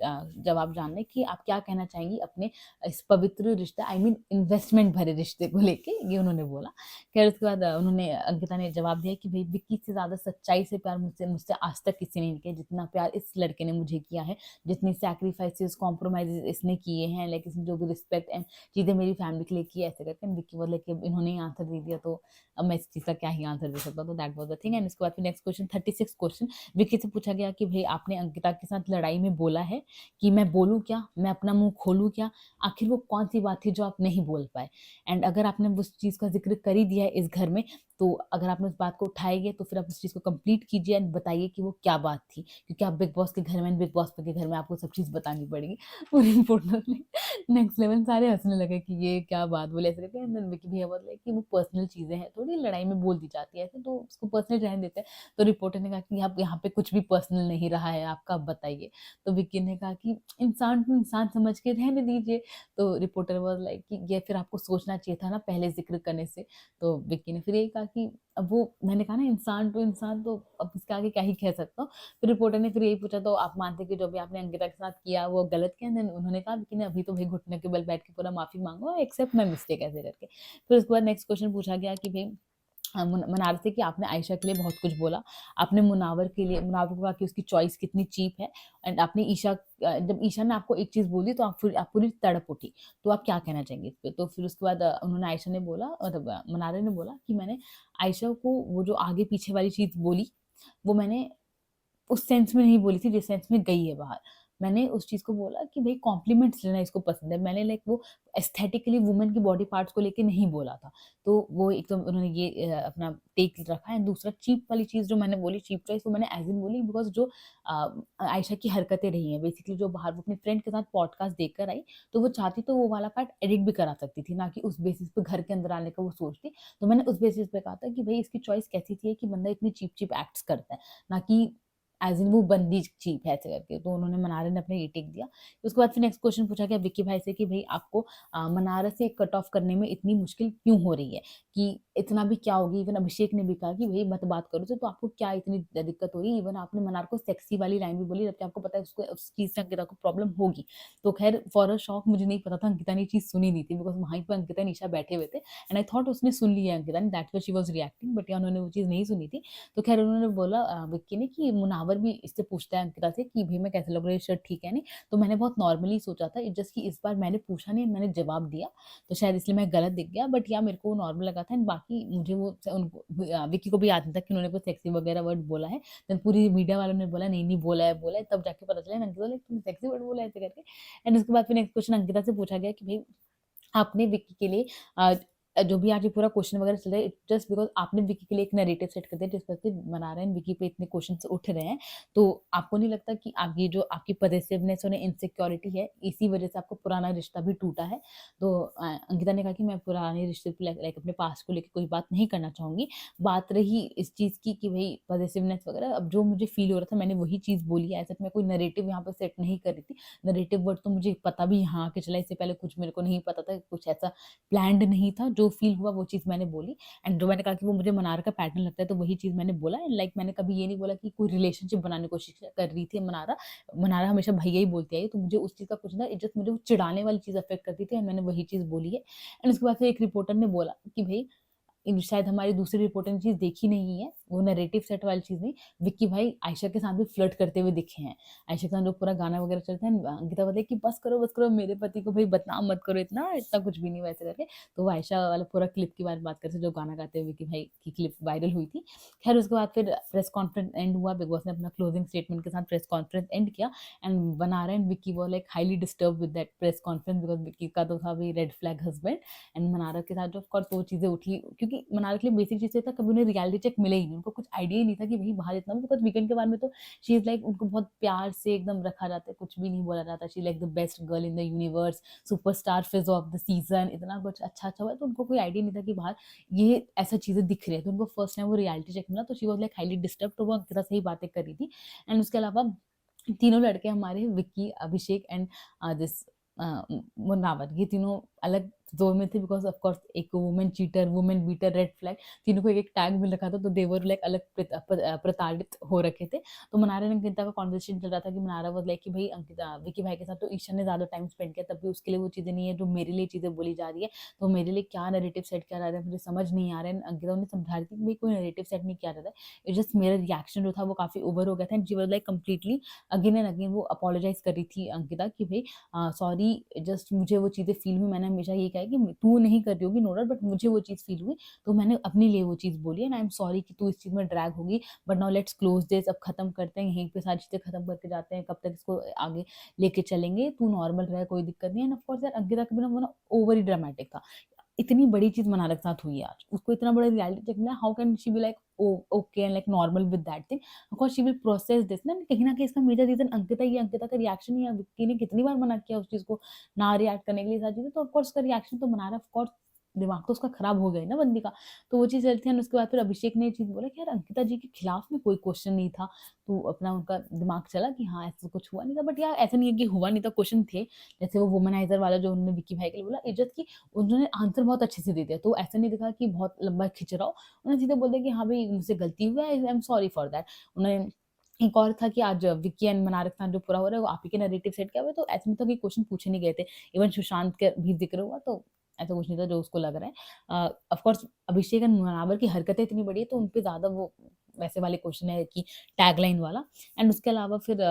जवाब जानना है कि आप क्या कहना चाहेंगी अपने इस पवित्र रिश्ता, आई मीन इन्वेस्टमेंट भरे रिश्ते को लेके, ये उन्होंने बोला। खैर उसके बाद उन्होंने अंकिता ने जवाब दिया कि भाई विक्की से ज़्यादा सच्चाई से प्यार मुझसे आज तक किसी ने नहीं किया जितना प्यार इस लड़के ने मुझे किया है, जितनी सैक्रिफाइसेस कॉम्प्रोमाइज इसने किए हैं, लाइक इसने जो भी रिस्पेक्ट एंड चीज़ें मेरी फैमिली के लिए की है, ऐसे करके विक्की बोले कि इन्होंने ही आंसर दे दिया, तो अब मैं इस चीज़ का क्या ही आंसर दे सकता हूँ। तो that was the thing. And इसके बाद फिर नेक्स्ट क्वेश्चन 36 क्वेश्चन विक्की से पूछा गया कि भाई आपने अंकिता के साथ लड़ाई में बोला है कि मैं बोलूँ क्या, मैं अपना मुंह खोलूँ बोलूँ क्या? आखिर वो कौन-सी बात थी जो आप नहीं बोल पाए? एंड अगर आपने उस चीज़ का ज़िक्र कर ही दिया है इस घर में, तो अगर आपने उस बात को उठाई है तो फिर आप उस चीज़ को कंप्लीट कीजिए एंड बताइए कि वो क्या बात थी। क्योंकि आप बिग बॉस के घर में एंड बिग बॉस के घर में आपको सब चीज़ बतानी पड़ेगी। और रिपोर्टर ने नेक्स्ट लेवल सारे हँसने लगे कि ये क्या बात बोले ऐसे करके। एंड देन विकी भैया बोले कि वो पर्सनल चीज़ें हैं, थोड़ी लड़ाई में बोल दी जाती है ऐसे, तो उसको पर्सनल रहने देते हैं। तो रिपोर्टर ने कहा कि अब यहाँ पे कुछ भी पर्सनल नहीं रहा है आपका, अब बताइए। तो विक्की ने कहा कि इंसान को इंसान समझ के रहने दीजिए। तो रिपोर्टर वाज़ लाइक कि ये फिर आपको सोचना चाहिए था ना पहले ज़िक्र करने से। तो विक्की ने फिर यही कहा कि अब वो मैंने कहा ना इंसान टू इंसान, तो अब इसके आगे क्या ही कह सकता हूँ। फिर रिपोर्टर ने फिर यही पूछा, तो आप मानते हैं कि जो भी आपने अंकिता के साथ किया वो गलत किया? देन उन्होंने कहा कि नहीं, अभी तो भाई घुटने के बल बैठ के पूरा माफ़ी माँगो, एक्सेप्ट माय मिस्टेक ऐसे करके। फिर उसके बाद नेक्स्ट क्वेश्चन पूछा गया कि भई मनार से कि आपने आयशा के लिए बहुत कुछ बोला। आपने मुनावर को कहा कि उसकी चॉइस कितनी चीप है एंड आपने जब ईशा ने आपको एक चीज़ बोली तो आप पूरी तड़प उठी। तो आप क्या कहना चाहेंगे इस पे? तो फिर उसके बाद उन्होंने आयशा ने बोला, मतलब मनारा ने बोला कि मैंने आयशा को वो जो आगे-पीछे वाली चीज़ बोली, वो मैंने उस सेंस में नहीं बोली थी जिस सेंस में गई है बाहर। मैंने उस चीज़ को बोला कि भई कॉम्प्लीमेंट्स लेना इसको पसंद है। मैंने लाइक वो एस्थेटिकली वुमन की बॉडी पार्ट्स को लेके नहीं बोला था। तो वो एक तो उन्होंने ये अपना टेक रखा है। दूसरा चीप वाली चीज़ जो मैंने बोली, चीप चॉइस, वो मैंने एज़ इन बोली बिकॉज़ जो आयशा की हरकतें रही हैं बेसिकली, जो बाहर वो अपने फ्रेंड के साथ पॉडकास्ट देखकर आई, तो वो चाहती तो वो वाला पार्ट एडिट भी करा सकती थी, ना कि उस बेसिस पे घर के अंदर आने का वो सोचती। तो मैंने उस बेसिस पे कहा था कि भई इसकी चॉइस कैसी थी कि बंदा इतनी चीप-चीप एक्ट्स करता है, ना कि एज़ इन वो बंदी चीप है ऐसे करके। तो उन्होंने मनारा ने अपना ये टेक दिया। उसके बाद फिर नेक्स्ट क्वेश्चन पूछा गया विक्की भाई से कि भई आपको मनारा से कट ऑफ करने में इतनी मुश्किल क्यों हो रही है? कि इतना भी क्या होगी? इवन अभिषेक ने भी कहा कि भई मत बात करो तो आपको क्या इतनी दिक्कत हो रही है? इवन आपने मनार को सेक्सी वाली लाइन भी बोली, जबकि आपको पता है उसको उस चीज़ से अंकिता को प्रॉब्लम होगी। तो ख़ैर फॉर अ शॉक मुझे नहीं पता था, अंकिता ने ये चीज़ सुनी नहीं थी बिकॉज़ वहीं पे अंकिता निशा बैठे हुए थे एंड आई थॉट उसने सुन लिया है अंकिता ने, that's why she was reacting, but या उन्होंने वो चीज़ नहीं सुनी थी। तो ख़ैर उन्होंने बोला विक्की ने कि मुनावर भी इससे पूछता है अंकिता से कि भई मैं कैसे लग रही हूँ, शर्ट ठीक है नहीं? तो मैंने बहुत नॉर्मली सोचा था, इट्स जस्ट कि इस बार मैंने पूछा नहीं, मैंने जवाब दिया, तो शायद इसलिए मैं गलत दिख गया, बट या मेरे को नॉर्मल लगा था एंड बाकी मुझे वो उनको विक्की को भी याद नहीं था कि उन्होंने कोई सेक्सी वगैरह वर्ड बोला है। देन पूरी मीडिया वालों ने बोला नहीं, नहीं बोला है, तब जाके पता चला अंकिता लाइक तुमने सेक्सी वर्ड बोला है ऐसे करके। एंड उसके बाद फिर नेक्स्ट क्वेश्चन अंकिता से पूछा गया कि भई आपने विक्की के लिए जो भी आज ये पूरा क्वेश्चन वगैरह चल रहा है, जस्ट बिकॉज़ आपने विक्की के लिए एक नैरेटिव सेट कर दिया जिस पर से बना रहे हैं, विक्की पे इतने क्वेश्चन्स उठ रहे हैं। तो आपको नहीं लगता कि आप ये जो आपकी पॉसेसिवनेस और इनसिक्योरिटी है, इसी वजह से आपका पुराना रिश्ता भी टूटा है? तो अंकिता ने कहा कि मैं पुराने रिश्ते को लाइक अपने पास्ट को लेके कोई बात नहीं करना चाहूँगी। बात रही इस चीज़ की कि भई पॉसेसिवनेस वगैरह, अब जो मुझे फ़ील हो रहा था मैंने वही चीज़ बोली है, ऐसा मैं कोई नैरेटिव यहाँ पे सेट नहीं कर रही थी। नैरेटिव वर्ड तो मुझे पता भी यहाँ आके चला, इससे पहले कुछ मेरे को नहीं पता था, कुछ ऐसा प्लान्ड नहीं था, जो फ़ील हुआ वो चीज़ मैंने बोली एंड जो मैंने कहा कि वो मुझे मनार का पैटर्न लगता है, तो वही चीज़ मैंने बोला एंड लाइक मैंने कभी ये नहीं बोला कि कोई रिलेशनशिप बनाने की कोशिश कर रही थी मनारा। मनारा हमेशा भैया ही बोलती आई है, तो मुझे उस चीज़ का कुछ ना, जस्ट मुझे वो चिढ़ाने वाली चीज़ अफ़ेक्ट करती थी एंड मैंने वही चीज़ बोली है। एंड उसके बाद फिर एक रिपोर्टर ने बोला कि भई शायद हमारी दूसरी रिपोर्टर ने चीज़ देखी नहीं है, वो नैरेटिव सेट वाली चीज़ नहीं, विक्की भाई आयशा के साथ भी फ्लर्ट करते हुए दिखे हैं। आयशा के साथ जो पूरा गाना वगैरह चलता है, अंकिता बोलती है कि बस करो मेरे पति को भाई बदनाम मत करो इतना, इतना कुछ भी नहीं वैसे करके। तो वो आयशा वाला पूरा क्लिप की बात कर रहे थे, जो गाना गाते हुए विक्की भाई की क्लिप वायरल हुई थी। खैर उसके बाद फिर प्रेस कॉन्फ्रेंस एंड हुआ, बिग बॉस ने अपना क्लोजिंग स्टेटमेंट के साथ प्रेस कॉन्फ्रेंस एंड किया एंड बनारा and Vicky were like highly disturbed with that press conference because Vicky का तो था अभी red flag husband and Mannara के साथ जो ऑफ कोर्स वो चीज़ें उठी, क्योंकि मनारा के लिए बेसिक चीज़ ये था, कभी उन्हें रियलिटी चेक मिले ही नहीं, उनको कुछ आइडिया ही नहीं था कि भई बाहर इतना, बिकॉज़ वीकेंड के बारे में तो शी इज़ लाइक उनको बहुत प्यार से एकदम रखा जाता है, कुछ भी नहीं बोला जाता, she is like the best girl in the universe, superstar fizz of the season, इतना कुछ अच्छा-अच्छा हुआ है, तो उनको कोई आइडिया नहीं था कि बाहर ये ऐसा चीज़ें दिख रही है। तो उनको फर्स्ट टाइम वो रियलिटी चेक मिला, तो she was like highly disturbed, तो वो अंकिता से ही बातें कर रही थी एंड उसके अलावा तीनों लड़के हमारे विक्की, अभिषेक एंड दिस मुनावर, ये तीनों अलग ज़ोन में थे बिकॉज़ ऑफ कोर्स एक women cheater, women beater, red flag, तीनों को एक-एक टैग मिल रखा था, तो दे वर लाइक अलग प्रताड़ित हो रखे थे। तो मनारा एंड अंकिता का कन्वर्सेशन चल रहा था कि मनारा वाज़ लाइक कि भई अंकिता विक्की भाई के साथ तो ईशा ने ज़्यादा टाइम स्पेंड किया, तब भी उसके लिए वो चीज़ें नहीं है जो मेरे लिए चीज़ें बोली जा रही है, तो मेरे लिए क्या नैरेटिव सेट किया जा रहा है मुझे समझ नहीं आ रहा है। अंकिता उन्हें समझा रही थी कि भई कोई नैरेटिव सेट नहीं किया जा रहा है, इट्स जस्ट मेरा रिएक्शन जो था वो काफ़ी ओवर हो गया था and she was like completely again and again वो अपोलोजाइज़ कर रही थी अंकिता कि भई सॉरी, जस्ट मुझे वो चीज़ें फ़ील हुई, मैंने हमेशा यही कहा है कि तू नहीं कर रही होगी नो डाउट, बट मुझे वो चीज़ फील हुई तो मैंने अपने लिए वो चीज़ बोली, एंड आई एम सॉरी कि तू इस चीज़ में ड्रैग होगी, but now let's close this, अब खत्म करते हैं यहीं पे सारी चीज़ें खत्म करके जाते हैं, कब तक इसको आगे लेके चलेंगे, तू नॉर्मल रहे कोई दिक्कत नहीं है। एंड ऑफ कोर्स यार अंकिता के बिना वो ना ओवर ही ड्रामेटिक था, इतनी बड़ी चीज़ मनारा के साथ हुई है आज, उसको इतना बड़ा रियलिटी चेक मिला, how can she be like okay and like normal with that thing, because she will process this ना, कहीं न कहीं इसका मेजर रीज़न अंकिता ही है, अंकिता का रिएक्शन ही है, विक्की ने कितनी बार मना किया उस चीज़ को ना रिएक्ट करने के लिए सारी चीज़ें, तो ऑफ कोर्स उसका रिएक्शन तो मनारा ऑफ कोर्स दिमाग तो उसका खराब हो गया है ना बंदी का, तो वो चीज़ चलती है। एंड उसके बाद फिर अभिषेक ने ये चीज़ बोला कि यार अंकिता जी के खिलाफ में कोई क्वेश्चन नहीं था, तो अपना उनका दिमाग चला कि हाँ, ऐसा कुछ हुआ नहीं था, बट यार ऐसा नहीं है कि हुआ नहीं था, क्वेश्चन थे, जैसे वो वुमनाइज़र वाला जो उन्होंने विक्की भाई के लिए बोला, इज़्ज़त की उन्होंने आंसर बहुत अच्छे से दे दिया, तो ऐसा नहीं दिखा कि बहुत लंबा खिंच रहा हो, उन्होंने सीधे बोल दिया कि हाँ भाई मुझसे गलती हुआ है, I am sorry for that. उन्होंने एक और था कि आज विक्की एंड मनारा के साथ जो पूरा हो रहा है वो आप ही के नैरेटिव सेट किया हुआ है, तो ऐसा नहीं था कि क्वेश्चन पूछे नहीं गए थे, इवन सुशांत का भी जिक्र हुआ, तो ऐसा कुछ नहीं था जो उसको लग रहा है। Of course Abhishek and Manawar की हरकतें इतनी बड़ी है तो उनपे ज़्यादा वो वैसे वाले क्वेश्चन है कि टैगलाइन वाला। एंड उसके अलावा फिर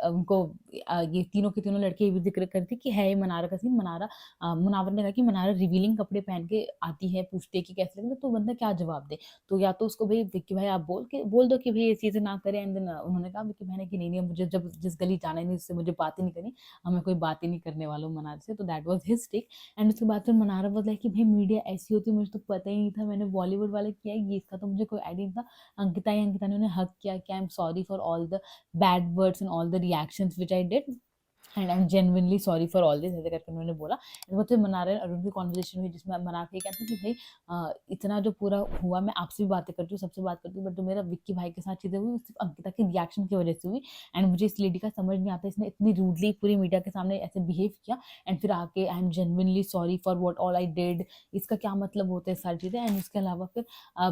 उनको ये तीनों के तीनों लड़के ये भी ज़िक्र करती कि है ये मनारा का सीन, मनारा मुनावर ने कहा कि मनारा रिवीलिंग कपड़े पहन के आती है, पूछती है कि कैसे लगता है, तो बंदा क्या जवाब दे? तो या तो उसको भई विक्की भाई आप बोल दो कि भई ये चीज़ें ना करें, एंड देन उन्होंने कहा विक्की भाई ने कि नहीं-नहीं मुझे जब जिस गली जाना ही नहीं उससे मुझे बात ही नहीं करनी, मैं कोई बात ही नहीं करने वाला हूँ मनारा से, तो that was his take. And उसके बाद फिर मनारा वाज़ लाइक कि भई मीडिया ऐसी होती है मुझे तो पता ही नहीं था, मैंने बॉलीवुड वाला किया है, ये इसका तो मुझे कोई आइडिया नहीं था। अंकिता ने उन्हें हग किया कि I am sorry for all the bad words and all the reactions which I did, and I am genuinely sorry for all this, ऐसे करके उन्होंने बोला। इसके बाद फिर मनारा और अरुण की कॉन्वर्सेशन हुई जिसमें मनारा ये कहते हैं कि भाई इतना जो पूरा हुआ मैं आपसे भी बातें करती हूँ, सबसे बात करती हूँ, बट जो मेरा विक्की भाई के साथ चीज़ें हुई वो सिर्फ अंकिता के रिएक्शन की वजह से हुई, एंड मुझे इस लेडी का समझ नहीं आता इसने इतनी रूडली पूरी मीडिया के सामने ऐसे बिहेव किया, एंड फिर आके I am genuinely sorry for what all I did, इसका क्या मतलब होता है सारी चीज़ें। एंड उसके अलावा फिर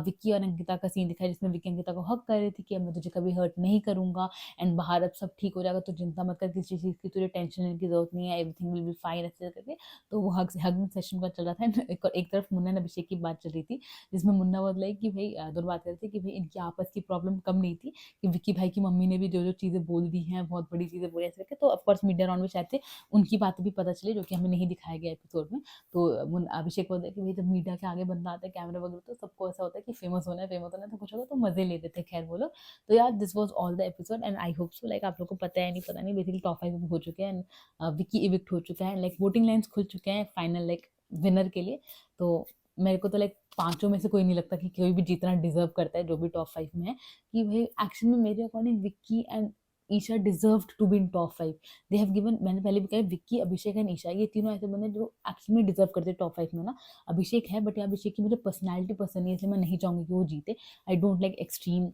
विक्की और अंकिता का सीन दिखाया जिसमें विक्की अंकिता को हक कर रही थी कि अब मैं तुझे कभी हर्ट नहीं करूंगा, एंड बाहर अब सब ठीक हो जाएगा तो चिंता मत कर, किसी चीज़ की तुझे टेंशन लेने की जरूरत नहीं है, एवरीथिंग विल बी फाइन, ऐसे करके। तो वो हगिंग सेशन का चल रहा था, and एक तरफ मुन्ना और अभिषेक की बात चल रही थी जिसमें मुन्ना बोल रहा है कि भाई दोनों बात कर रहे थे कि भाई इनकी आपस की प्रॉब्लम कम नहीं थी, कि विक्की भाई की मम्मी ने भी जो जो चीज़ें बोल दी हैं बहुत बड़ी चीज़ें बोली ऐसे करके, तो ऑफकोर्स मीडिया राउंड में शायद से उनकी बातें भी पता चली जो कि हमें नहीं दिखाया गया एपिसोड में। तो अभिषेक बोलता है कि भाई जब मीडिया के आगे बंदा आता है कैमरा वगैरह तो सबको ऐसा होता है कि फेमस होना है तो कुछ होगा तो मजे ले लेते हैं, खैर बोलो। तो यार this was all the episode and I hope so like आप लोग को पता है नहीं पता नहीं, बेसिकली टॉप 5 हो चुके हैं, विक्की इविक्ट हो चुका है, लाइक वोटिंग लाइन्स खुल चुके हैं फाइनल लाइक विनर के लिए। तो मेरे को तो लाइक पांचों में से कोई नहीं लगता कि कोई भी जीतना डिजर्व करता है जो भी टॉप 5 में है, कि भाई एक्शन में मेरे according Vicky and Isha deserved to be in top 5। They have given, मैंने पहले भी कहा विक्की अभिषेक एंड ईशा ये तीनों ऐसे बंदे जो एक्चुअली में डिजर्व करते हैं टॉप 5 में ना। अभिषेक है बट अभिषेक की मुझे पर्सनैलिटी पसंद नहीं है, इसलिए मैं नहीं चाहूंगी कि वो जीते। I don't like extreme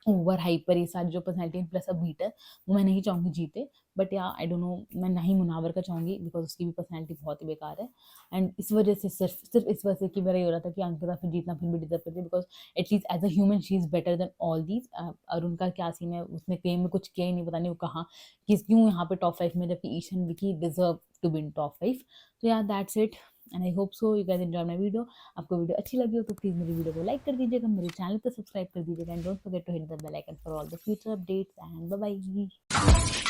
over hyper ये सारी जो पर्सनैलिटी प्लस अब बीटर वो मैं नहीं चाहूँगी जीते, बट या आई डोंट नो मैं नहीं मुनावर का चाहूँगी बिकॉज उसकी भी पर्सनैलिटी बहुत ही बेकार है। एंड इस वजह से सिर्फ इस वजह से कि मेरा ये हो रहा था कि अंकिता फिर जीतना फिर भी डिजर्व करती है because at least as a human she is better than all these. और उनका क्या सीन है उसने क्लेम में कुछ किया ही नहीं, पता नहीं वो कहाँ किस क्यों यहाँ पे टॉप 5 में, जबकि Ishan Vicky deserve to be in top 5। तो यार that's it and I hope so you guys enjoy my video. आपको वीडियो अच्छी लगी हो तो प्लीज़ मेरी वीडियो को लाइक कर दीजिएगा, मेरे चैनल को सब्सक्राइब कर दीजिएगा, and don't forget to hit the bell icon for all the future updates and bye bye.